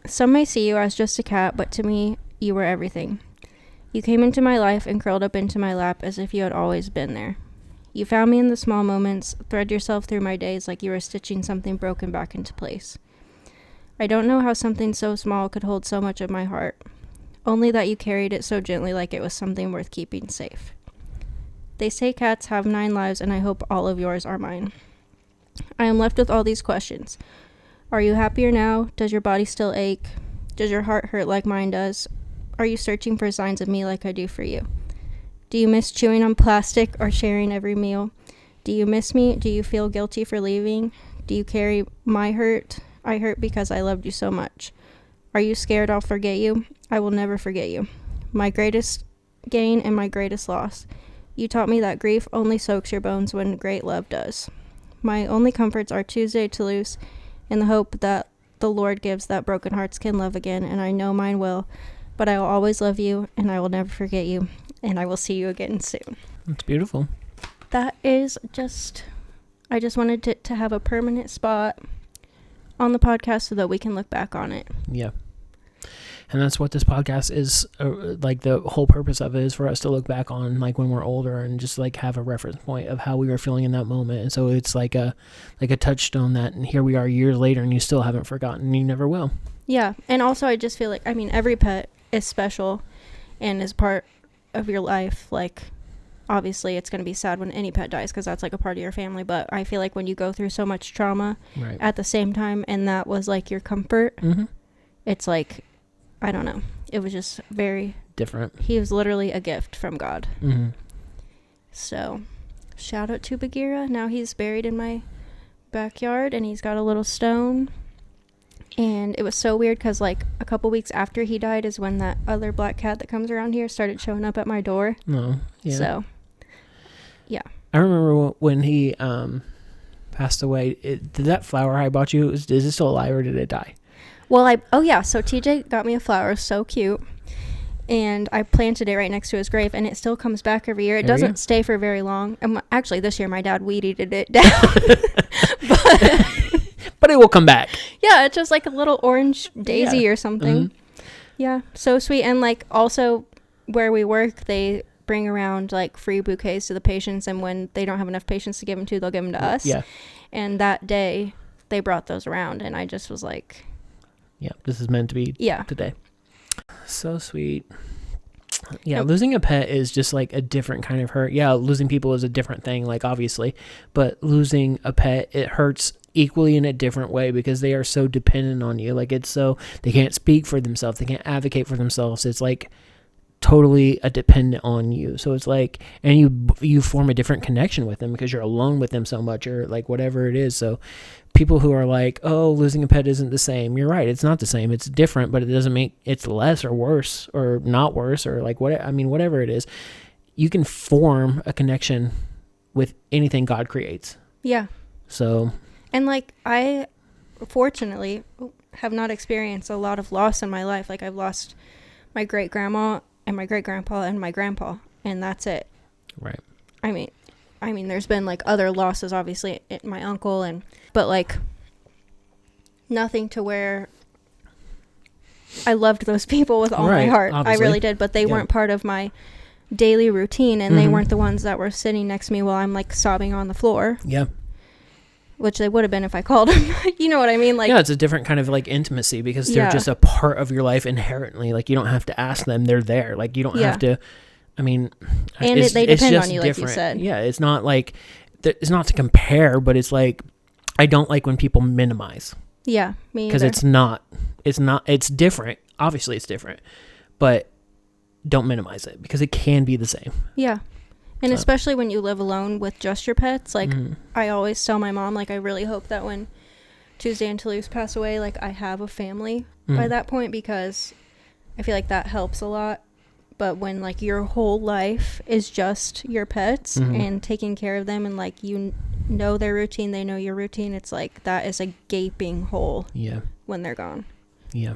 Some may see you as just a cat, but to me, you were everything. You came into my life and curled up into my lap as if you had always been there. You found me in the small moments, thread yourself through my days like you were stitching something broken back into place. I don't know how something so small could hold so much of my heart, only that you carried it so gently like it was something worth keeping safe. They say cats have 9 lives, and I hope all of yours are mine. I am left with all these questions. Are you happier now? Does your body still ache? Does your heart hurt like mine does? Are you searching for signs of me like I do for you? Do you miss chewing on plastic or sharing every meal? Do you miss me? Do you feel guilty for leaving? Do you carry my hurt? I hurt because I loved you so much. Are you scared I'll forget you? I will never forget you. My greatest gain and my greatest loss. You taught me that grief only soaks your bones when great love does. My only comforts are Tuesday to loose, in the hope that the Lord gives that broken hearts can love again, and I know mine will. But I will always love you, and I will never forget you, and I will see you again soon. That's beautiful. That is just, I just wanted to have a permanent spot on the podcast so that we can look back on it. Yeah. And that's what this podcast is, like the whole purpose of it is for us to look back on like when we're older and just like have a reference point of how we were feeling in that moment. And so it's like a touchstone that, and here we are years later and you still haven't forgotten, and you never will. Yeah. And also I just feel like, I mean, every pet is special and is part of your life. Like, obviously it's going to be sad when any pet dies because that's like a part of your family, but I feel like when you go through so much trauma at the same time, and that was like your comfort, it's like, I don't know, it was just very different. He was literally a gift from God. So shout out to Bagheera. Now he's buried in my backyard and he's got a little stone. And it was so weird because like a couple weeks after he died is when that other black cat that comes around here started showing up at my door. So yeah, I remember when he passed away. Did that flower I bought you, is it still alive or did it die? Well, so TJ got me a flower, so cute, and I planted it right next to his grave, and it still comes back every year. It doesn't stay for very long. Actually, this year my dad weed-eated it down, but it will come back. Yeah, it's just like a little orange daisy or something. Yeah, so sweet. And like also where we work, they bring around like free bouquets to the patients, and when they don't have enough patients to give them to, they'll give them to us. Yeah, and that day they brought those around, and I just was like, yeah, this is meant to be today. So sweet. Yeah, losing a pet is just like a different kind of hurt. Yeah, losing people is a different thing, like obviously, but losing a pet, it hurts equally in a different way because they are so dependent on you. Like it's so, they can't speak for themselves, they can't advocate for themselves. It's like totally a dependent on you. So it's like, and you form a different connection with them because you're alone with them so much, or like whatever it is. So people who are like, oh, losing a pet isn't the same, you're right, it's not the same, it's different, but it doesn't make it's less or worse or not worse, or like what, I mean, whatever it is, you can form a connection with anything God creates. Yeah. So, and like I fortunately have not experienced a lot of loss in my life. Like I've lost my great grandma and my great grandpa and my grandpa, and that's it. Right. I mean, there's been like other losses, obviously, my uncle, but like nothing to where I loved those people with all my heart. Obviously. I really did, but they weren't part of my daily routine, and they weren't the ones that were sitting next to me while I'm like sobbing on the floor. Yeah. Which they would have been if I called them. You know what I mean? Like, yeah, it's a different kind of like intimacy because they're just a part of your life inherently. Like you don't have to ask them; they're there. Like you don't have to. I mean, and they depend on you, like you said. Yeah, it's not like it's not to compare, but it's like I don't like when people minimize. Yeah, me either. Because it's not. It's different. Obviously, it's different, but don't minimize it because it can be the same. Yeah. And especially when you live alone with just your pets, like I always tell my mom, like I really hope that when Tuesday and Toulouse pass away, like I have a family by that point, because I feel like that helps a lot. But when like your whole life is just your pets and taking care of them, and like you know their routine, they know your routine, it's like that is a gaping hole. Yeah. When they're gone. Yeah.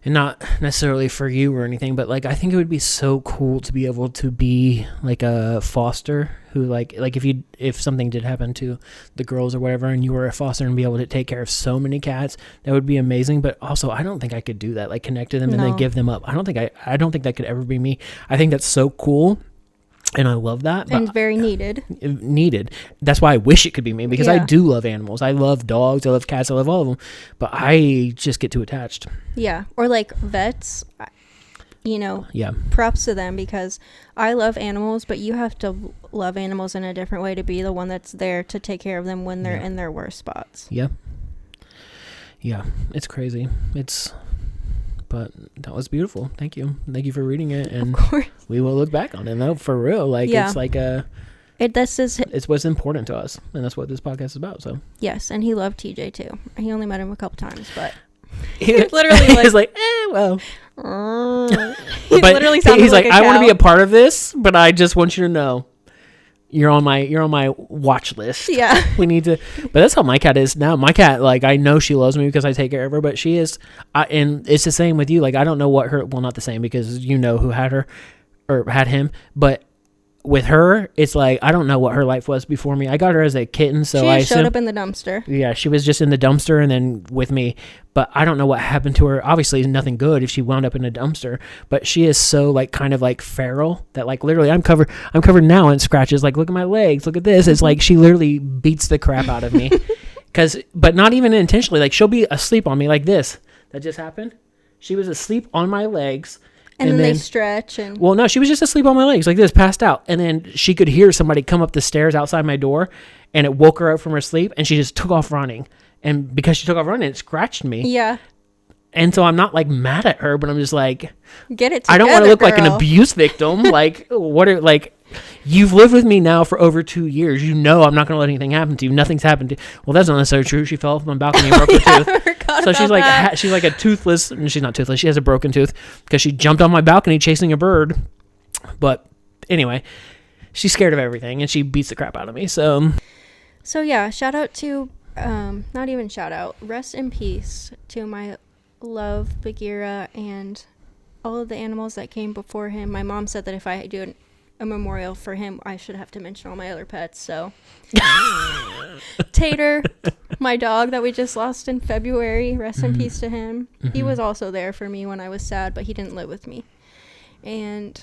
And not necessarily for you or anything, but like I think it would be so cool to be able to be like a foster who like if something did happen to the girls or whatever, and you were a foster and be able to take care of so many cats, that would be amazing. But also, I don't think I could do that. Like connect to them and then give them up. I don't think that could ever be me. I think that's so cool. And I love that. And very needed. Needed. That's why I wish it could be me, because I do love animals. I love dogs. I love cats. I love all of them. But I just get too attached. Yeah. Or like vets, you know, props to them, because I love animals, but you have to love animals in a different way to be the one that's there to take care of them when they're in their worst spots. Yeah. Yeah. It's crazy. But that was beautiful. Thank you for reading it, and of course we will look back on it. No, for real. Like it's like it's what's important to us, and that's what this podcast is about. So yes, and he loved TJ too. He only met him a couple times, but he literally he's like, well. He literally sounded he's like a I cow. want to be a part of this, but I just want you to know. You're on my watch list. Yeah. We need to, but that's how my cat is now. My cat, like, I know she loves me because I take care of her, but she is, and it's the same with you. Like, I don't know what her, well, not the same, because you know who had her or had him, but with her, it's like, I don't know what her life was before me. I got her as a kitten, so I showed up in the dumpster. Yeah, she was just in the dumpster and then with me, but I don't know what happened to her. Obviously, nothing good if she wound up in a dumpster, but she is so like kind of like feral that like literally I'm covered now in scratches. Like, look at my legs, look at this. It's like she literally beats the crap out of me, but not even intentionally. Like, she'll be asleep on me like this. That just happened. She was asleep on my legs. And then they stretch and... Well, no, she was just asleep on my legs like this, passed out. And then she could hear somebody come up the stairs outside my door, and it woke her up from her sleep, and she just took off running. And because she took off running, it scratched me. Yeah. And so I'm not like mad at her, but I'm just like... Get it together, I don't want to look girl. like an abuse victim. Like, you've lived with me now for over 2 years. You know I'm not going to let anything happen to you. Nothing's happened to you. Well, that's not necessarily true. She fell off my balcony and broke her tooth. So she's like she's like a toothless, and she's not toothless. She has a broken tooth because she jumped on my balcony chasing a bird. But anyway, she's scared of everything, and she beats the crap out of me. So yeah, shout out to not even shout out. Rest in peace to my love Bagheera and all of the animals that came before him. My mom said that if I do a memorial for him, I should have to mention all my other pets. So Tater, my dog that we just lost in February, rest in peace to him. He was also there for me when I was sad, but he didn't live with me. And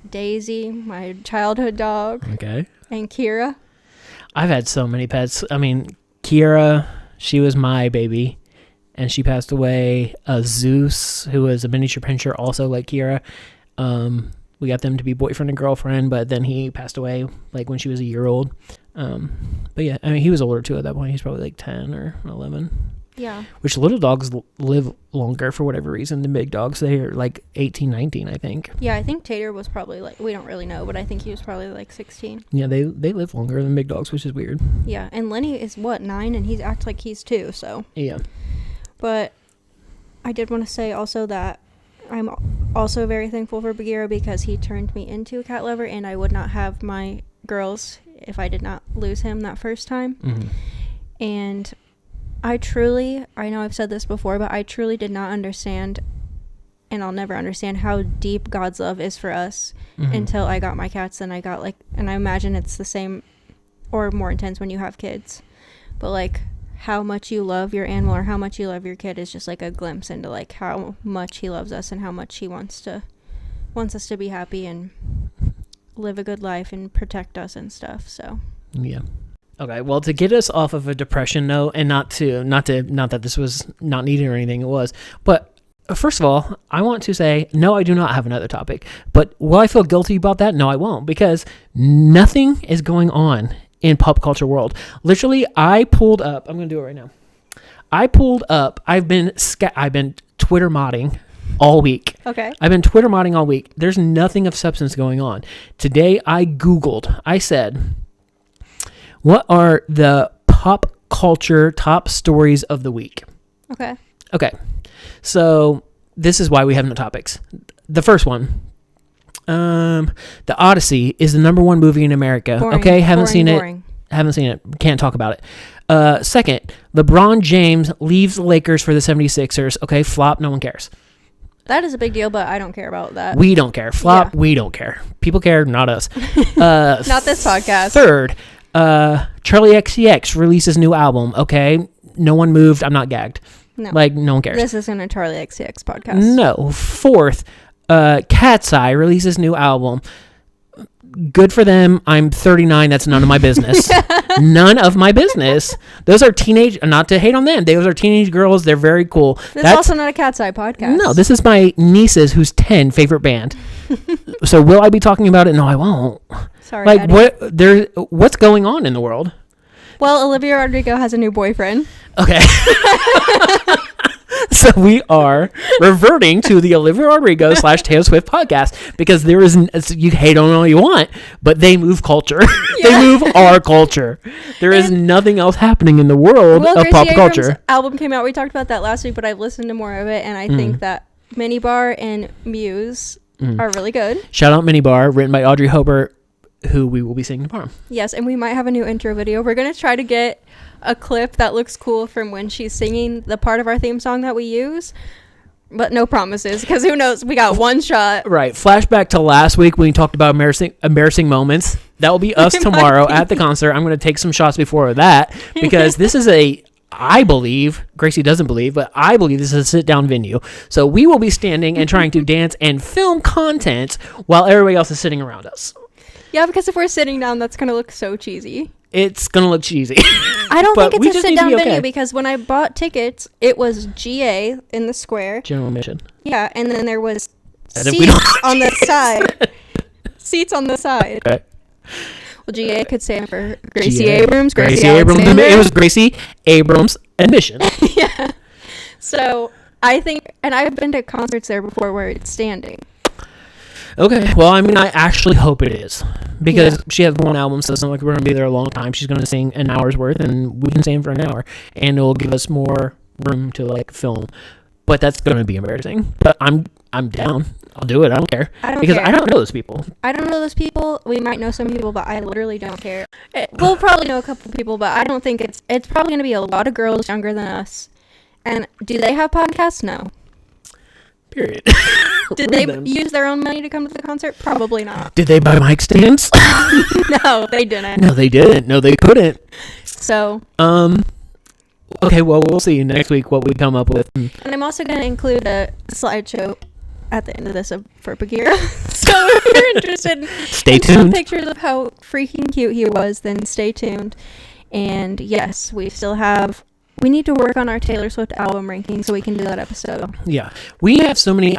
Daisy, my childhood dog. Okay. And Kira. I've had so many pets. I mean, Kira, she was my baby. and she passed away. Zeus, who was a miniature pinscher, also like Kira. We got them to be boyfriend and girlfriend, but then he passed away like when she was a year old. But yeah, I mean, he was older too at that point. He's probably like 10 or 11. Yeah. Which little dogs live longer for whatever reason than big dogs. They're like 18, 19, I think. Yeah, I think Tater was probably like, we don't really know, but I think he was probably like 16. Yeah, they live longer than big dogs, which is weird. Yeah, and Lenny is what, 9, and he acts like he's 2, so. Yeah. But I did want to say also that I'm also very thankful for Bagheera because he turned me into a cat lover, and I would not have my girls if I did not lose him that first time. Mm-hmm. And I know I've said this before, but I truly did not understand, and I'll never understand how deep God's love is for us until I got my cats. And I got and I imagine it's the same or more intense when you have kids, but like how much you love your animal or how much you love your kid is just like a glimpse into like how much he loves us and how much he wants us to be happy and live a good life and protect us and stuff. So yeah. Okay, well, to get us off of a depression note, and not that this was not needed or anything, it was, but first of all, I want to say, no, I do not have another topic, but will I feel guilty about that? No, I won't, because nothing is going on in pop culture world. Literally, I pulled up, I'm going to do it right now. I've been Twitter modding all week. okay. I've been Twitter modding all week. There's nothing of substance going on. Today, I said, what are the pop culture top stories of the week? Okay. So this is why we have no topics. The first one, The Odyssey is the #1 movie in America. Boring, okay, haven't boring, seen boring. it. Haven't seen it. Can't talk about it. Second, LeBron James leaves the Lakers for the 76ers. Okay, flop. No one cares. That is a big deal, but I don't care about that. We don't care. Flop. Yeah. We don't care. People care, not us. Not this podcast. Third, Charlie XCX releases new album. Okay, no one moved. I'm not gagged. No. Like, no one cares. This isn't a Charlie XCX podcast. No. Fourth, Cat's Eye releases new album. Good for them. I'm 39. That's none of my business. None of my business. Those are teenage, not to hate on them. Those are teenage girls. They're very cool. This is also not a Cat's Eye podcast. No, this is my niece's, who's 10, favorite band. So will I be talking about it? No, I won't. Sorry, Like, Eddie. what's going on in the world? Well, Olivia Rodrigo has a new boyfriend. Okay. So we are reverting to the Olivia Rodrigo / Taylor Swift podcast because there is, you hate on all you want, but they move culture. They move our culture. There is nothing else happening in the world of Gracie pop Abrams' culture. album came out. We talked about that last week, but I've listened to more of it, and I think that Minibar and Muse are really good. Shout out Minibar, written by Audrey Hobart, who we will be singing tomorrow. Yes, and we might have a new intro video. We're going to try to get a clip that looks cool from when she's singing the part of our theme song that we use, but no promises, because who knows, we got one shot. Right. Flashback to last week when we talked about embarrassing moments. That will be us tomorrow at the concert. I'm going to take some shots before that, because this is I believe, Gracie doesn't believe, but I believe this is a sit-down venue. So we will be standing and trying to dance and film content while everybody else is sitting around us. Yeah, because if we're sitting down, that's going to look so cheesy. It's going to look cheesy. I don't But think we it's a just need to sit-down be okay. venue, because when I bought tickets, it was GA in the square. General admission. Yeah, and then there was As if we seats don't- on the side. Seats on the side. Okay. Well, GA could stand for Gracie GA. Abrams, Gracie Abrams. Alexander. It was Gracie Abrams admission. Yeah. So I think, and I've been to concerts there before where it's standing. Okay, well, I mean, I actually hope it is, because she has one album, so it's not like we're going to be there a long time. She's going to sing an hour's worth, and we can sing for an hour, and it'll give us more room to, like, film. But that's going to be embarrassing. But I'm down. I'll do it. I don't care. I don't because care. I don't know those people. I don't know those people. We might know some people, but I literally don't care. We'll probably know a couple people, but I don't think it's probably going to be a lot of girls younger than us. And do they have podcasts? No. Period. Did they use their own money to come to the concert? Probably not. Did they buy mic stands? No, they didn't. No, they didn't. No, they couldn't. So. Okay, well, we'll see next week what we come up with. And I'm also going to include a slideshow at the end of this for Bagheera. So if you're interested Stay in some tuned. pictures of how freaking cute he was, then stay tuned. And yes, we still have We need to work on our Taylor Swift album ranking so we can do that episode. Yeah, we have so many.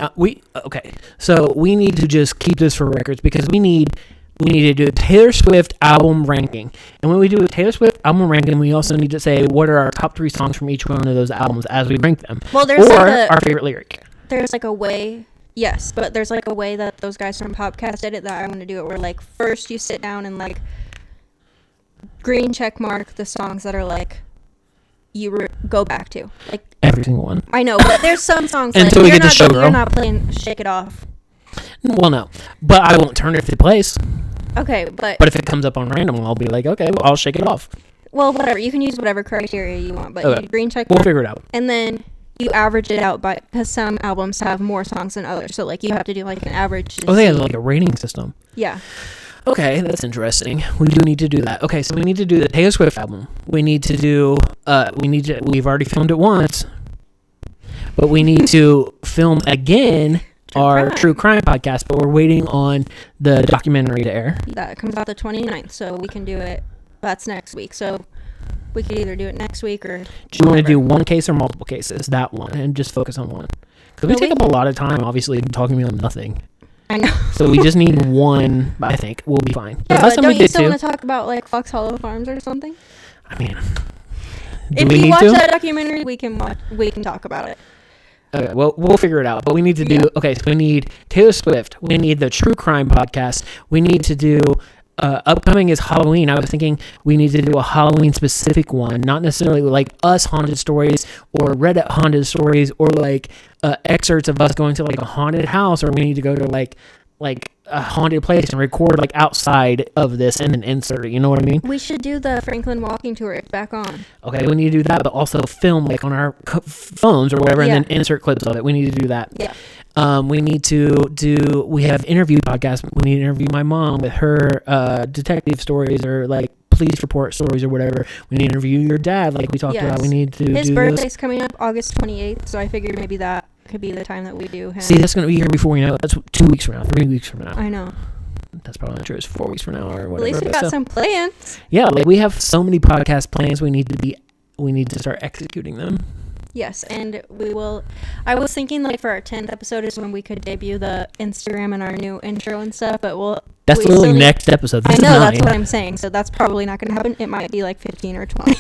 Okay, so we need to just keep this for records because we need to do a Taylor Swift album ranking, and when we do a Taylor Swift album ranking, we also need to say what are our top 3 songs from each one of those albums as we rank them. Well, there's our favorite lyric. There's like a way. Yes, but there's like a way that those guys from Popcast did it that I want to do it. Where like first you sit down and like green check mark the songs that are like you go back to, like every single one. I know, but there's some songs like until we get to Showgirl. You're not playing Shake It Off. Well, no, but I won't turn it if it plays. Okay, but if it comes up on random, I'll be like, okay, well, I'll shake it off. Well, whatever, you can use whatever criteria you want, but okay. you green check. We'll figure it out. And then you average it out because some albums have more songs than others, so like you have to do like an average. Oh, they have like a rating system. Yeah. Okay, that's interesting. We do need to do that. Okay, so we need to do the Taylor Swift album. We need to do. We've already filmed it once, but we need to film again our true crime podcast. But we're waiting on the documentary to air. That comes out the 29th, so we can do it. That's next week, so we could either do it next week or. Do you want to do one case or multiple cases? That one, and just focus on one. Because we take up a lot of time, obviously, talking to me on nothing. I know. So we just need one. I think we'll be fine. Yeah, but don't you still want to talk about like Fox Hollow Farms or something? I mean, if you watch that documentary, we can talk about it. Okay, well, we'll figure it out. But we need to do. Yeah. Okay, so we need Taylor Swift. We need the True Crime podcast. We need to do. Upcoming is Halloween. I was thinking we need to do a Halloween specific one, not necessarily like us haunted stories or Reddit haunted stories or like excerpts of us going to like a haunted house, or we need to go to like a haunted place and record like outside of this and then insert it. You know what I mean? We should do the Franklin walking tour. It's back on. Okay, we need to do that, but also film like on our phones or whatever, and then insert clips of it. We need to do that. Yeah. We need to do. We have interview podcasts. We need to interview my mom with her detective stories or like police report stories or whatever. We need to interview your dad, like we talked about. We need to. His birthday's coming up August 28th, so I figured maybe that could be the time that we do him. See, that's gonna be here before we know it. That's 2 weeks from now, 3 weeks from now. I know. That's probably not true. It's 4 weeks from now or whatever. At least we got some plans. Yeah, like we have so many podcast plans. We need to start executing them. Yes, and we will. I was thinking like for our 10th episode is when we could debut the Instagram and our new intro and stuff, but that's literally next episode. I know, that's what I'm saying. So that's probably not going to happen. It might be like 15 or 20.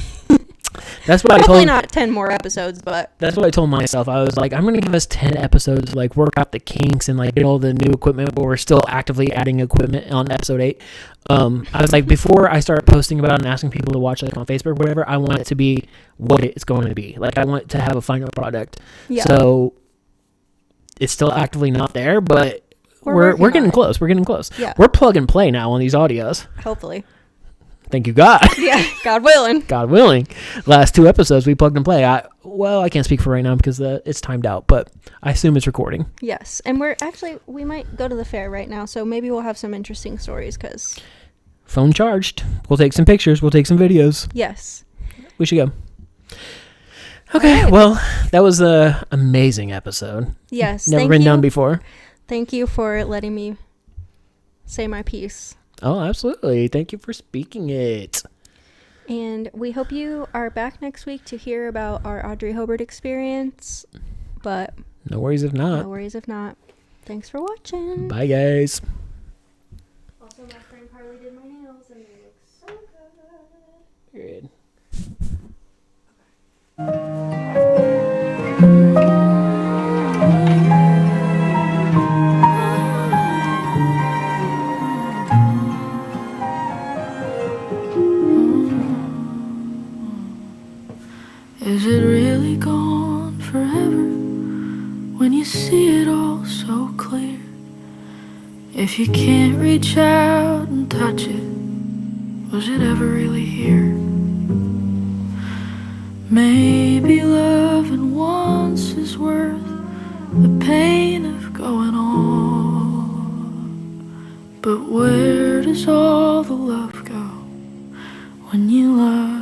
That's what Hopefully not 10 more episodes, but that's what I told myself. I was like, I'm gonna give us 10 episodes, like work out the kinks and like get all the new equipment, but we're still actively adding equipment on episode 8. I was like, before I start posting about it and asking people to watch like on Facebook or whatever, I want it to be what it's going to be. Like I want it to have a final product. Yeah. So it's still actively not there, but we're getting close. We're getting close. Yeah. We're plug and play now on these audios. Hopefully. Thank you, God. Yeah, God willing. God willing. Last 2 episodes, we plugged and play. I can't speak for right now because it's timed out, but I assume it's recording. Yes, and we might go to the fair right now, so maybe we'll have some interesting stories because... Phone charged. We'll take some pictures. We'll take some videos. Yes. We should go. Okay, right. Well, that was an amazing episode. Yes. Never been done before. Thank you for letting me say my piece. Oh, absolutely. Thank you for speaking it. And we hope you are back next week to hear about our Audrey Hobart experience. But no worries if not. No worries if not. Thanks for watching. Bye, guys. Also, my friend Carly did my nails and they look so good. Good. Is it really gone forever when you see it all so clear? If you can't reach out and touch it, was it ever really here? Maybe loving once is worth the pain of going on. But where does all the love go when you love?